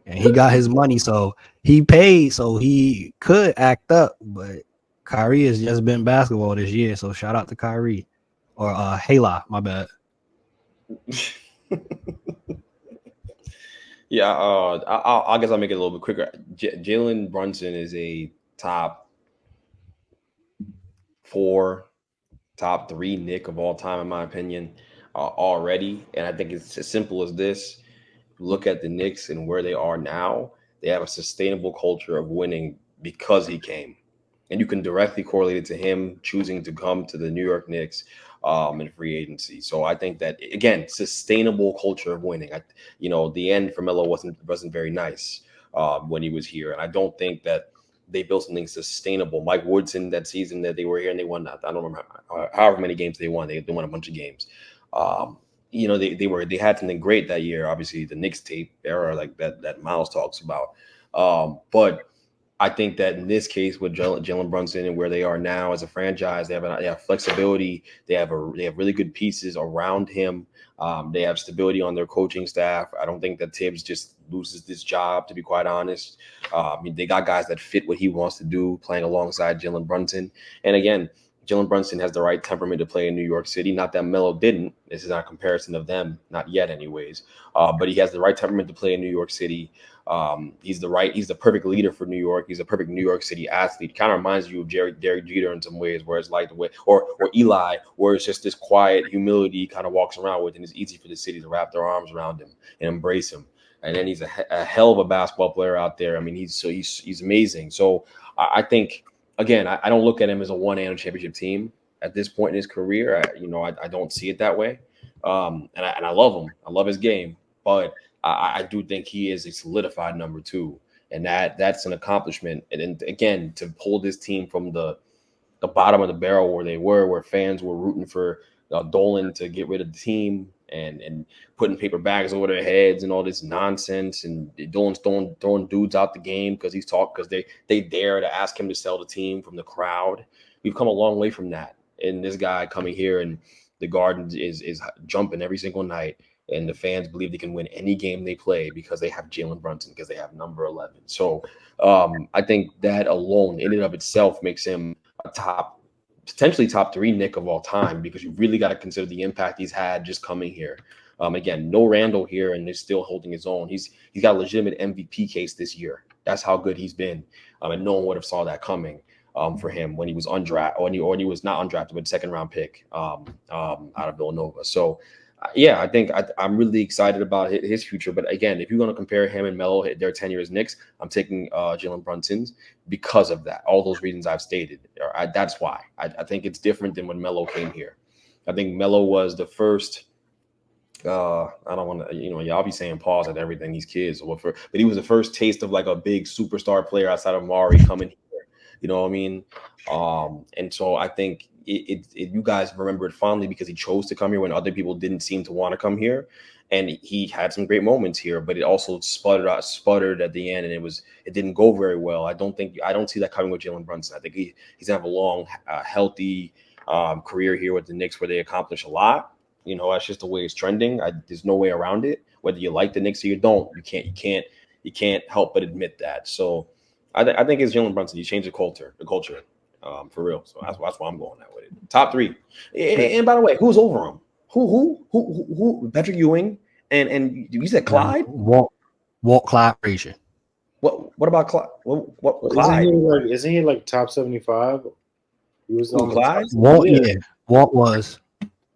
And he got his money, so he paid, so he could act up. But Kyrie has just been basketball this year, so shout out to Kyrie or Hala. My bad. Yeah, I guess I'll make it a little bit quicker. Jalen Brunson is a top 4, top 3 Nick of all time, in my opinion, already. And I think it's as simple as this. Look at the Knicks and where they are now. They have a sustainable culture of winning because he came. And you can directly correlate it to him choosing to come to the New York Knicks in free agency. So I think that again, sustainable culture of winning. The end for Melo wasn't very nice when he was here, and I don't think that they built something sustainable. Mike Woodson that season that they were here and they won that. I don't remember however many games they won. They won a bunch of games. Um, they had something great that year. Obviously, the Knicks tape era like that Miles talks about. But I think that in this case with Jalen Brunson and where they are now as a franchise, they have flexibility. They have really good pieces around him. They have stability on their coaching staff. I don't think that Tibbs just loses this job, to be quite honest. They got guys that fit what he wants to do, playing alongside Jalen Brunson. And again, Jalen Brunson has the right temperament to play in New York City. Not that Melo didn't. This is not a comparison of them, not yet, anyways. But he has the right temperament to play in New York City. He's the perfect leader for New York. He's a perfect New York City athlete. Kind of reminds you of Derek Jeter in some ways, where it's like the way, or Eli, where it's just this quiet humility he kind of walks around with, and it's easy for the city to wrap their arms around him and embrace him. And then he's a hell of a basketball player out there. I mean, he's amazing. So I think again, I don't look at him as a one-and championship team at this point in his career. I don't see it that way. And I love him. I love his game, but I do think he is a solidified number 2, and that's an accomplishment. And then again, to pull this team from the bottom of the barrel where they were, where fans were rooting for Dolan to get rid of the team and putting paper bags over their heads and all this nonsense, and Dolan's throwing dudes out the game because they dare to ask him to sell the team from the crowd. We've come a long way from that, and this guy coming here and the Garden is jumping every single night. And the fans believe they can win any game they play because they have Jalen Brunson, because they have number 11. So I think that alone, in and of itself, makes him a top potentially top 3 Knick of all time, because you really got to consider the impact he's had just coming here. Again, no Randall here, and he's still holding his own. He's got a legitimate MVP case this year. That's how good he's been, and no one would have saw that coming for him when he was undrafted, or when he was not undrafted, but second round pick out of Villanova. So, yeah, I think I'm really excited about his future. But again, if you're going to compare him and Melo, their tenure as Knicks, I'm taking Jalen Brunson's because of that. All those reasons I've stated. That's why. I think it's different than when Melo came here. I think Melo was the first. I don't want to, y'all be saying pause at everything, these kids, but he was the first taste of like a big superstar player outside of Mari coming here. You know what I mean? And so I think you guys remember it fondly because he chose to come here when other people didn't seem to want to come here, and he had some great moments here, but it also sputtered at the end, and it didn't go very well. I don't see that coming with Jalen Brunson. I think he's gonna have a long, healthy career here with the Knicks where they accomplish a lot. That's just the way it's trending. There's no way around it. Whether you like the Knicks or you don't, you can't help but admit that. So I think it's Jalen Brunson. He changed the culture, for real. So that's why I'm going that way. Top 3. And by the way, who's over him? Who? Patrick Ewing and you said Clyde? Walt Clyde Frazier. What about Clyde? What Clyde? Isn't he like top 75? He was on Clyde? Walt, yeah. Walt was.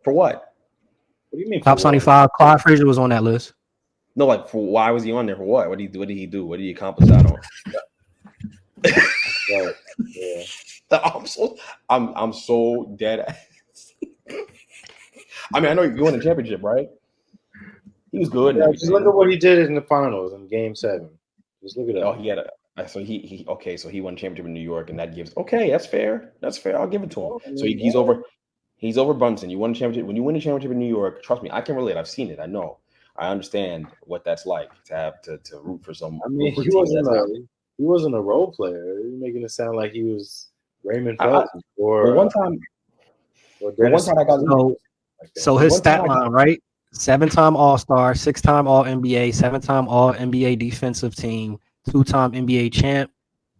For what? What do you mean? Top 75. Clyde Frazier was on that list. No, like for why was he on there? For what? What did he do? What did he accomplish that on? Right. Yeah. I'm so dead. I mean, I know you won the championship, right? He was good. Yeah, just look at what he did in the finals in Game 7. Just look at that. Oh, he had so he won championship in New York, and that gives that's fair. That's fair. I'll give it to him. So he's over. He's over Brunson. You won a championship. When you win a championship in New York, trust me, I can relate. I've seen it. I know. I understand what that's like to have to root for some. I mean, he wasn't a role player. You're making it sound like he was Raymond Felton one time I got so his stat line, right? 7-time All-Star, 6-time All-NBA, 7-time All-NBA defensive team, 2-time NBA champ,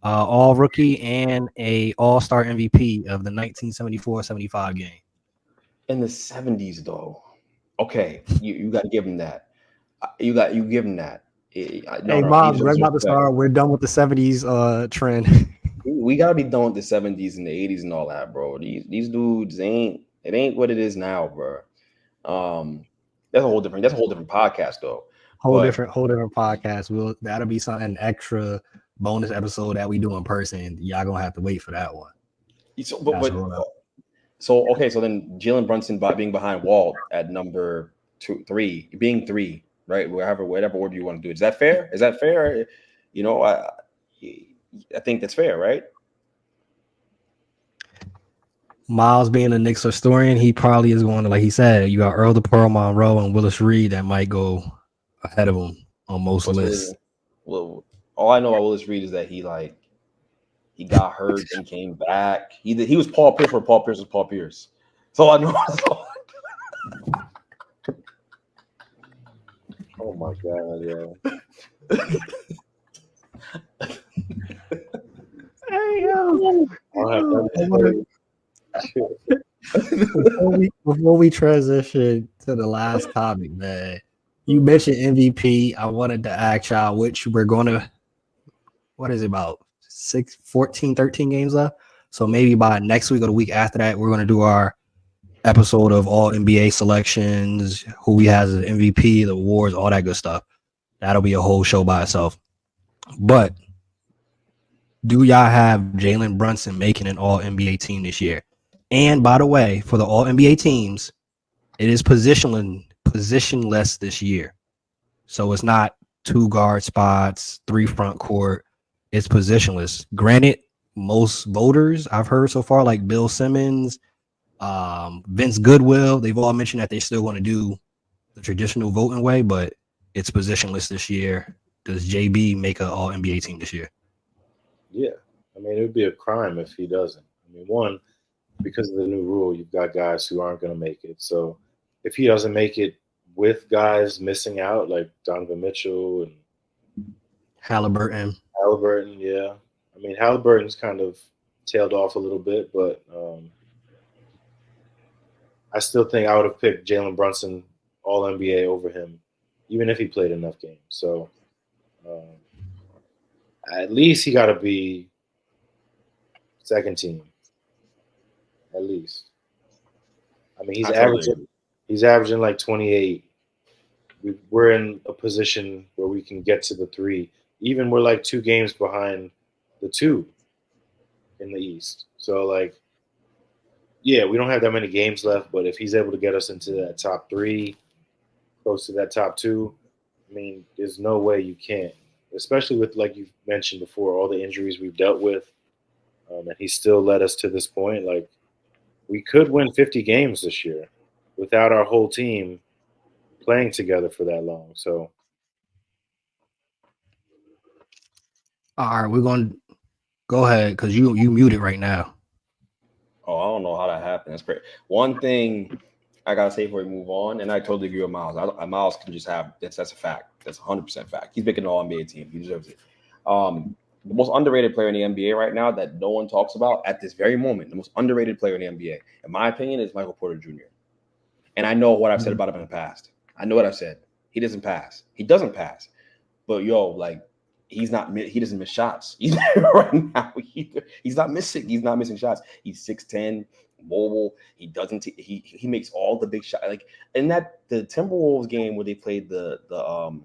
All-Rookie, and a All-Star MVP of the 1974-75 game. In the 70s, though. Okay, you got to give him that. You give him that. Mom, we're about to start. We're done with the 70s trend. We got to be done with the 70s and the 80s and all that, bro. These dudes ain't what it is now, bro. That's a whole different podcast, though. Whole different podcast. That'll be an extra bonus episode that we do in person. Y'all gonna have to wait for that one. So then Jalen Brunson being behind Walt at number 3, being 3, right? Whatever order you want to do. Is that fair? I think that's fair, right? Miles being a Knicks historian, he probably is going to, like he said, you got Earl the Pearl Monroe and Willis Reed that might go ahead of him on most lists. Well, all I know about Willis Reed is that he got hurt and came back. He was Paul Pierce where Paul Pierce was Paul Pierce. So I know. Oh my God, yeah. Before we transition to the last topic, man, you mentioned MVP. I wanted to ask y'all which we're going to, what is it, about 13 games left? So maybe by next week or the week after that, we're going to do our episode of all NBA selections, who we has as MVP, the awards, all that good stuff. That'll be a whole show by itself. But do y'all have Jalen Brunson making an all NBA team this year? And by the way, for the all NBA teams, it is positionless this year. So it's not 2 guard spots, 3 front court. It's positionless. Granted, most voters I've heard so far, like Bill Simmons, Vince Goodwill, they've all mentioned that they still want to do the traditional voting way, but it's positionless this year. Does JB make an all NBA team this year? Yeah. I mean, it would be a crime if he doesn't. I mean, one, because of the new rule, you've got guys who aren't going to make it. So if he doesn't make it with guys missing out, like Donovan Mitchell and Halliburton, yeah. I mean, Halliburton's kind of tailed off a little bit, but I still think I would have picked Jalen Brunson All NBA over him, even if he played enough games. So at least he got to be second team. At least. I mean, I totally agree. he's averaging like 28. We're in a position where we can get to the 3. Even we're like 2 games behind the 2 in the East. So like, yeah, we don't have that many games left. But if he's able to get us into that top 3, close to that top 2, I mean, there's no way you can't. Especially with, like you mentioned before, all the injuries we've dealt with, and he still led us to this point. Like, we could win 50 games this year without our whole team playing together for that long. So, All right, we're going to go ahead because you muted right now. Oh, I don't know how that happened. That's great. One thing I gotta say before we move on, and I totally agree with Miles. Miles can just have that's a fact. That's 100% fact. He's making an All NBA team. He deserves it. The most underrated player in the NBA right now that no one talks about at this very moment, the most underrated player in the NBA, in my opinion, is Michael Porter Jr. And I know what I've said about him in the past. I know what I've said. He doesn't pass. He doesn't pass. But he doesn't miss shots. He's right now. He's not missing. He's not missing shots. He's 6'10", mobile. He doesn't. He makes all the big shots. Like in the Timberwolves game where they played the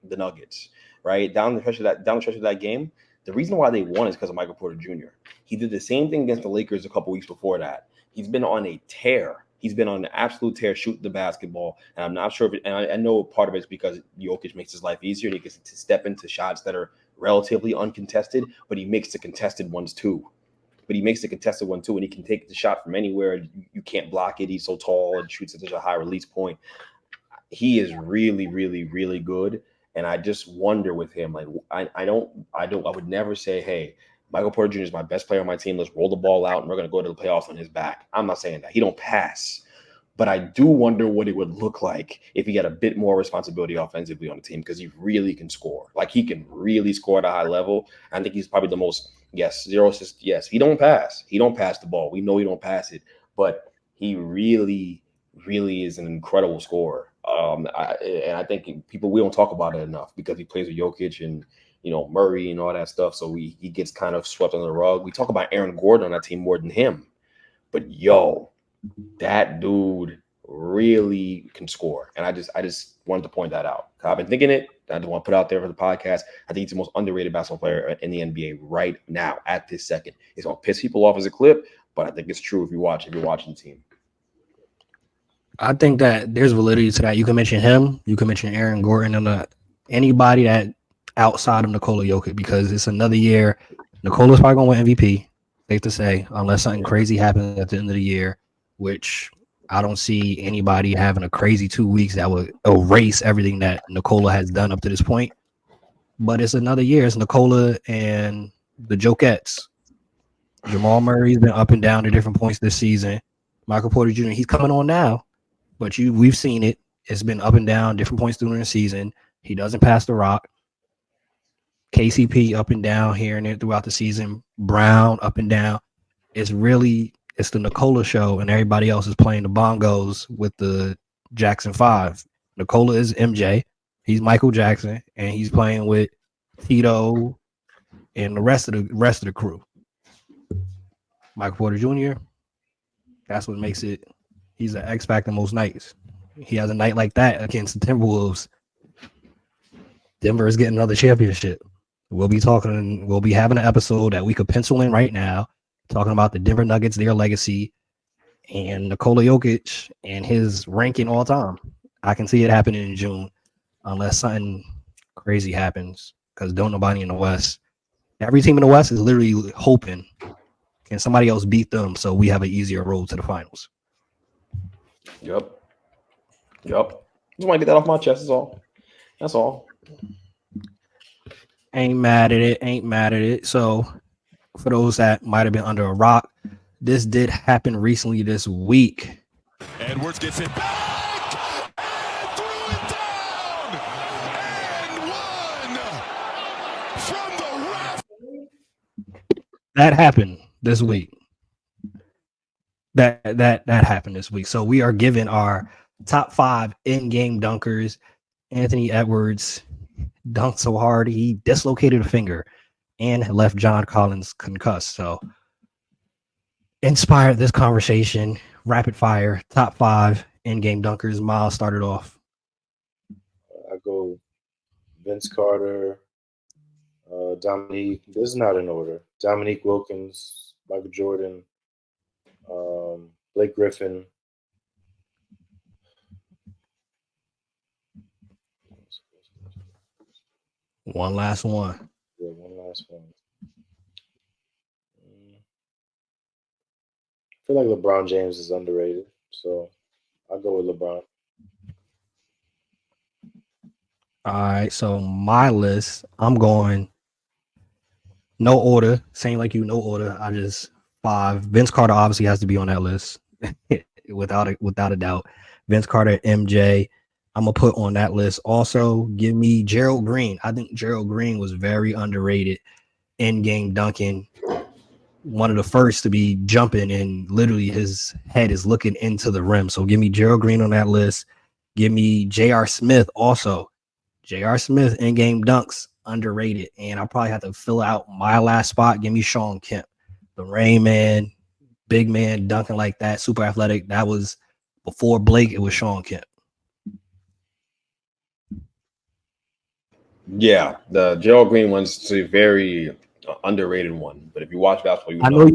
Nuggets, right down the stretch of that game. The reason why they won is because of Michael Porter Jr. He did the same thing against the Lakers a couple weeks before that. He's been on a tear. He's been on an absolute tear shooting the basketball. And I'm not sure I know part of it is because Jokic makes his life easier and he gets to step into shots that are relatively uncontested, but he makes the contested ones too. And he can take the shot from anywhere. You can't block it. He's so tall and shoots at such a high release point. He is really, really, really good. And I just wonder with him, like I would never say, hey, Michael Porter Jr. is my best player on my team. Let's roll the ball out and we're going to go to the playoffs on his back. I'm not saying that. He don't pass. But I do wonder what it would look like if he had a bit more responsibility offensively on the team because he really can score. Like he can really score at a high level. I think he's probably the most, 0 assists. Yes, he don't pass. He don't pass the ball. We know he don't pass it. But he really, really is an incredible scorer. I think we don't talk about it enough because he plays with Jokic and Murray and all that stuff. So he gets kind of swept under the rug. We talk about Aaron Gordon on that team more than him. But that dude really can score. And I just wanted to point that out. I've been thinking it. I just want to put it out there for the podcast. I think he's the most underrated basketball player in the NBA right now at this second. It's going to piss people off as a clip, but I think it's true if you're watching the team. I think that there's validity to that. You can mention him. You can mention Aaron Gordon and anybody that outside of Nikola Jokic because it's another year. Nikola's probably going to win MVP, safe to say, unless something crazy happens at the end of the year, which I don't see anybody having a crazy 2 weeks that would erase everything that Nikola has done up to this point. But it's another year. It's Nikola and the Jokettes. Jamal Murray's been up and down at different points this season. Michael Porter Jr., he's coming on now. But we've seen it. It's been up and down, different points during the season. He doesn't pass the rock. KCP up and down here and there throughout the season. Brown up and down. It's the Nikola show, and everybody else is playing the bongos with the Jackson 5. Nikola is MJ. He's Michael Jackson, and he's playing with Tito and the rest of the crew. Michael Porter Jr., that's what makes it. He's an X factor most nights. He has a night like that against the Timberwolves. Denver is getting another championship. We'll be having an episode that we could pencil in right now, talking about the Denver Nuggets, their legacy, and Nikola Jokic and his ranking all time. I can see it happening in June, unless something crazy happens, because don't nobody in the West. Every team in the West is literally hoping, can somebody else beat them so we have an easier road to the finals. Yep. Just want to get that off my chest. That's all. Ain't mad at it. So for those that might have been under a rock, this did happen recently this week. Edwards gets it back and threw it down and one from the ref. That happened this week. That happened this week. So we are giving our top 5 in-game dunkers. Anthony Edwards dunked so hard he dislocated a finger and left John Collins concussed. So inspired this conversation. Rapid fire, top 5 in-game dunkers. Miles started off. I go Vince Carter, Dominique. This is not in order. Dominique Wilkins, Michael Jordan, Blake Griffin. One last one. Yeah, one last one. I feel like LeBron James is underrated, so I'll go with LeBron. All right, so my list, I'm going no order, same like you, no order. I just 5. Vince Carter obviously has to be on that list without a doubt. Vince Carter, MJ, I'm gonna put on that list. Also, give me Gerald Green. I think Gerald Green was very underrated in game dunking. One of the first to be jumping, and literally his head is looking into the rim. So give me Gerald Green on that list. Give me J.R. Smith also. J.R. Smith in-game dunks, underrated. And I'll probably have to fill out my last spot. Give me Sean Kemp. The Rain Man, big man, dunking like that, super athletic. That was before Blake, it was Sean Kemp. Yeah, the Gerald Green one's a very underrated one. But if you watch basketball,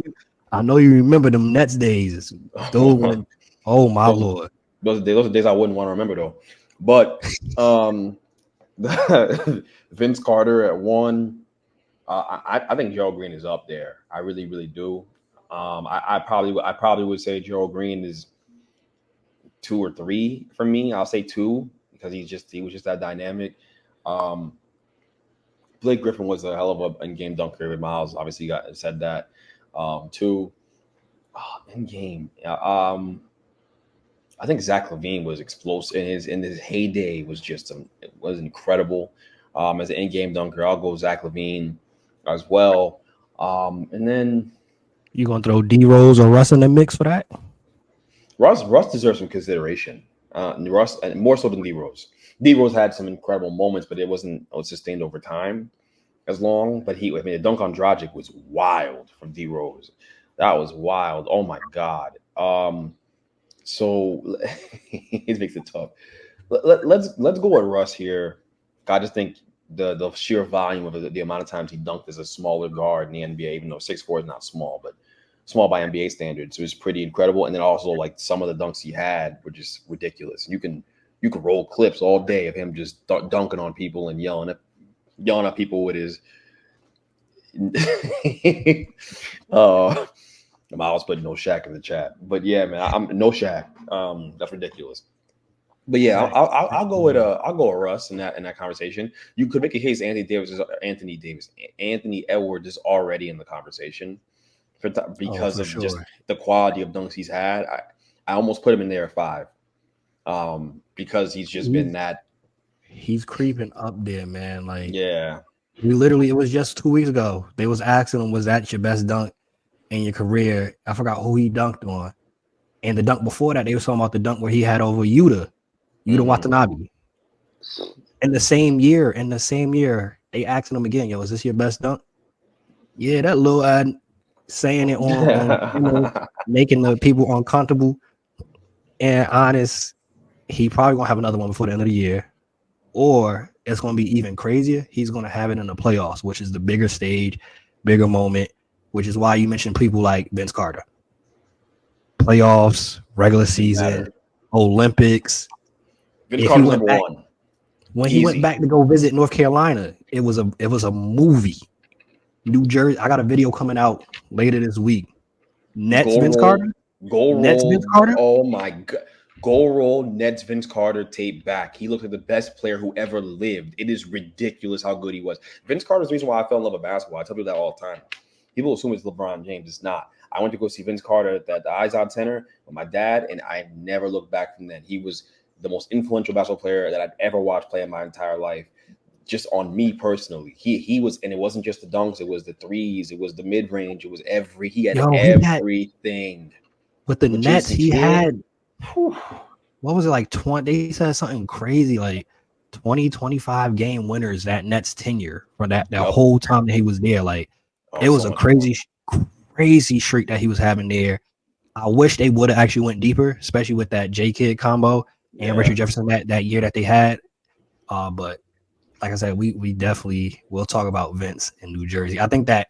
I know you remember them Nets days. Those oh my Lord. Those are days I wouldn't want to remember though. But Vince Carter at 1. I think Gerald Green is up there. I really, really do. I probably would say Gerald Green is 2 or 3 for me. I'll say 2 because he was just that dynamic. Blake Griffin was a hell of a in-game dunker. Miles obviously said that too. In game, I think Zach LaVine was explosive in his heyday. Was incredible. As an in-game dunker, I'll go Zach LaVine as well. And then you gonna throw D Rose or Russ in the mix for that? Russ deserves some consideration. Russ, and more so than D Rose. D Rose had some incredible moments, but it wasn't sustained over time as long. But the dunk on Dragic was wild from D Rose. That was wild. Oh my God. So it makes it tough. Let's go with Russ here. I just think the sheer volume of the amount of times he dunked as a smaller guard in the NBA, even though 6'4" is not small, but small by NBA standards, it was pretty incredible. And then also like some of the dunks he had were just ridiculous. You can roll clips all day of him just dunking on people and yelling at people with his. I was putting no Shaq in the chat, but yeah, man, I'm no Shaq. That's ridiculous. But yeah, I'll go with Russ in that conversation. You could make a case Anthony Edwards is already in the conversation because of just the quality of dunks he's had. I almost put him in there at 5, because he's just been that. He's creeping up there, man. Like yeah, it was just 2 weeks ago. They was asking him, was that your best dunk in your career? I forgot who he dunked on. And the dunk before that, they were talking about the dunk where he had over Yuta Watanabe. In the same year, they asked him again, yo, is this your best dunk? Yeah, that little ad saying it on making the people uncomfortable. And honest, he probably gonna have another one before the end of the year. Or it's gonna be even crazier. He's gonna have it in the playoffs, which is the bigger stage, bigger moment, which is why you mentioned people like Vince Carter. Playoffs, regular season, Olympics. Vince Carter's number 1. When he went back to go visit North Carolina, it was a movie. New Jersey. I got a video coming out later this week. Nets Vince Carter. Nets Vince Carter. Oh my God. Goal roll Nets Vince Carter tape back. He looked like the best player who ever lived. It is ridiculous how good he was. Vince Carter's the reason why I fell in love with basketball. I tell people that all the time. People assume it's LeBron James. It's not. I went to go see Vince Carter at the Izod Center with my dad, and I never looked back from then. He was the most influential basketball player that I've ever watched play in my entire life, just on me personally. He was, and it wasn't just the dunks, it was the threes, it was the mid-range, it was he had everything. with the With Nets, Jason he Kidd. had Whew. what was it like 20? They said something crazy like 20, 25 game winners that Nets tenure for that Yup. whole time that he was there. Like Oh, it was so a much fun. crazy streak that he was having there. I wish they would have actually went deeper, especially with that J Kidd combo and Yeah. Richard Jefferson that year that they had. But like I said, we definitely will talk about Vince in New Jersey. I think that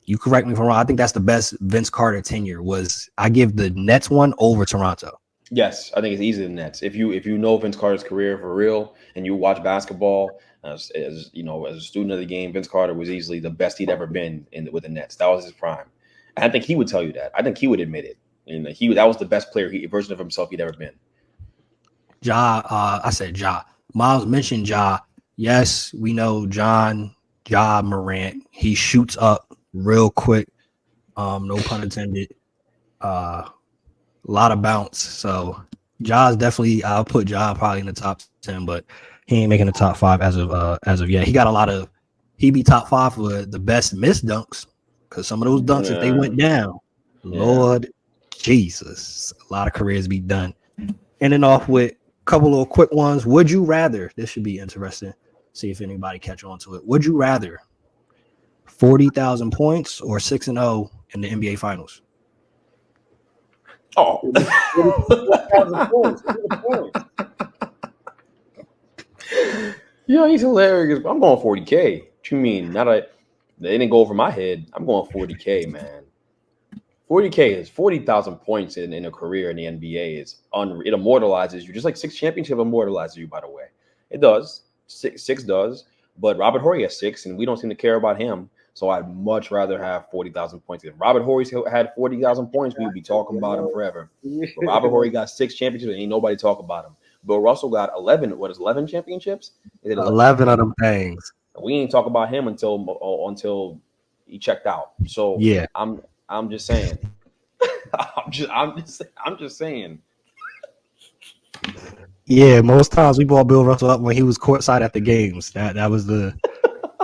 you correct me if I'm wrong. I think that's the best Vince Carter tenure. Was I give the Nets one over Toronto? Yes, I think it's easier than Nets. If you know Vince Carter's career for real and you watch basketball as you know as a student of the game, Vince Carter was easily the best he'd ever been with the Nets. That was his prime. And I think he would tell you that. I think he would admit it. And that was the best version of himself he'd ever been. I said Ja. Miles mentioned Ja. Yes, we know Ja Morant. He shoots up real quick. No pun intended. A lot of bounce. So Ja's definitely. I'll put Ja probably in the top 10, but he ain't making the top 5 as of yet. He got a lot of. He'd be top 5 for the best missed dunks because some of those dunks, if they went down, Lord Jesus, a lot of careers be done. Ending off with a couple of quick ones. Would you rather? This should be interesting. See if anybody catch on to it. Would you rather 40,000 points or 6-0 in the NBA Finals? Oh, 40,000 points. What are the points? yeah, he's hilarious. I'm going 40K. What you mean? They didn't go over my head. I'm going 40K, man. 40K is 40,000 points in a career in the NBA is it immortalizes you, just like 6 championships immortalizes you. By the way, it does. Six does, but Robert Horry has 6, and we don't seem to care about him. So I'd much rather have 40,000 points. If Robert Horry had 40,000 points, we would be talking about him forever. But Robert Horry got 6 championships, and ain't nobody talk about him. Bill Russell got 11. What is 11 championships? Is it 11 of them things. We ain't talk about him until he checked out. So Yeah. I'm just saying. I'm just saying. Yeah, most times we brought Bill Russell up when he was courtside at the games. That was the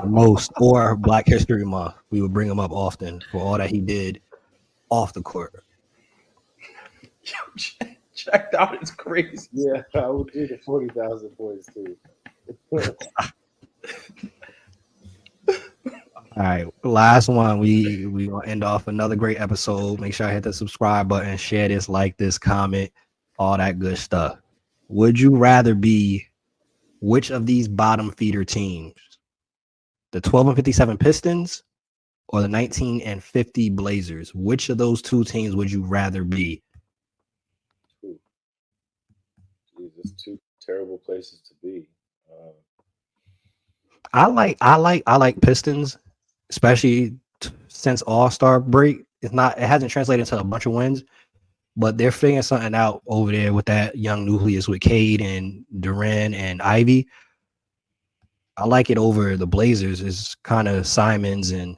most, or Black History Month. We would bring him up often for all that he did off the court. Checked out is crazy. Yeah, I would do the 40,000 points too. All right, last one. We gonna end off another great episode. Make sure I hit the subscribe button, share this, like this, comment, all that good stuff. Would you rather be which of these bottom feeder teams? The 12-57 Pistons or the 19-50 Blazers? Which of those two teams would you rather be? Jesus, 2 terrible places to be. I like Pistons, especially since All-Star break. It hasn't translated into a bunch of wins, but they're figuring something out over there with that young nucleus with Cade and Duran and Ivy. I like it over the Blazers. It's kind of Simons and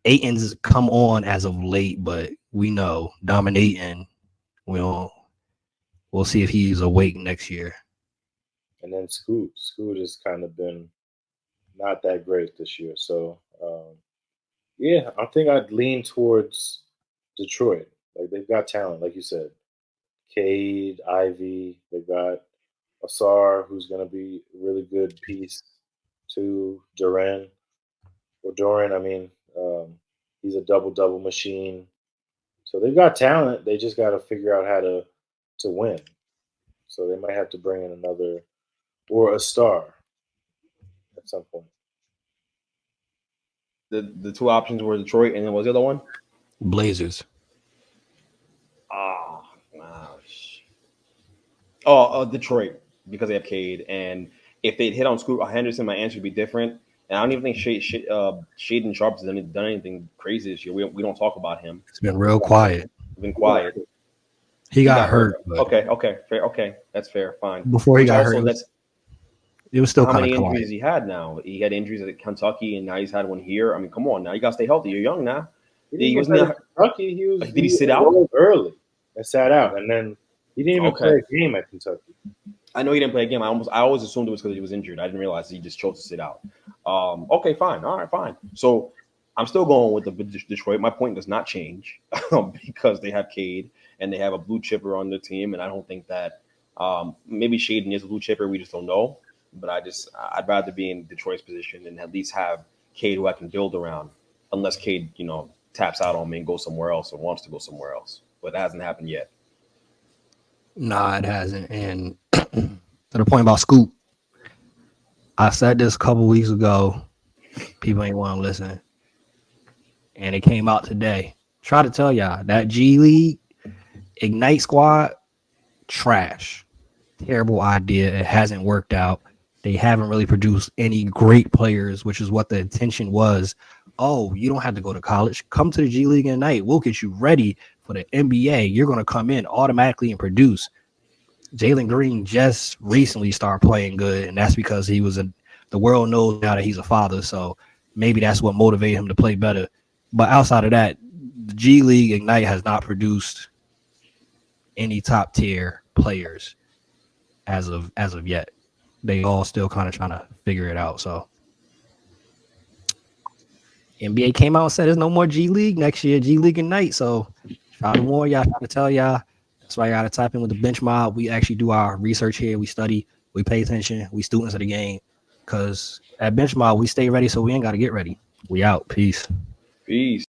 Aiton's come on as of late, but we know dominating. We'll see if he's awake next year. And then Scoot has kind of been not that great this year. So, yeah, I think I'd lean towards Detroit. Like, they've got talent, like you said. Cade, Ivy, they've got Asar, who's going to be a really good piece to Duran. Or Doran, I mean, he's a double-double machine. So they've got talent. They just got to figure out how to win. So they might have to bring in another or a star at some point. The 2 options were Detroit, and then what was the other one? Blazers. Detroit, because they have Cade, and if they'd hit on Scoot Henderson, my answer would be different. And I don't even think Shaden Sharp has done anything crazy this year. We don't talk about him. It's been real quiet. Been quiet. He got hurt. Okay, fair. Okay, that's fair. Fine. Before he got hurt, it was still how kind many of injuries he had now? He had injuries at Kentucky, and now he's had one here. I mean, come on, now you got to stay healthy. You're young now. He wasn't at Kentucky. Did he sit out early and sat out, and then he didn't even play a game at Kentucky. I know he didn't play a game. I always assumed it was because he was injured. I didn't realize he just chose to sit out. Okay, fine. All right, fine. So I'm still going with the Detroit. My point does not change because they have Cade and they have a blue chipper on their team. And I don't think that maybe Shaden is a blue chipper. We just don't know. But I'd rather be in Detroit's position and at least have Cade who I can build around, unless Cade, taps out on me and goes somewhere else or wants to go somewhere else. But that hasn't happened yet. Nah, it hasn't. And to the point about Scoop, I said this a couple weeks ago. People ain't want to listen. And it came out today. Try to tell y'all that G League Ignite squad, trash. Terrible idea. It hasn't worked out. They haven't really produced any great players, which is what the intention was. Oh, you don't have to go to college. Come to the G League Ignite. We'll get you ready for the NBA. You're going to come in automatically and produce. Jalen Green just recently started playing good, and that's because the world knows now that he's a father, so maybe that's what motivated him to play better. But outside of that, the G League Ignite has not produced any top tier players as of yet. They all still kind of trying to figure it out. So NBA came out and said there's no more G League next year, G League Ignite. So try to warn y'all, try to tell y'all. That's why you got to type in with the Bench Mob. We actually do our research here. We study, we pay attention, we students of the game. Because at Bench Mob, we stay ready, so we ain't got to get ready. We out. Peace. Peace.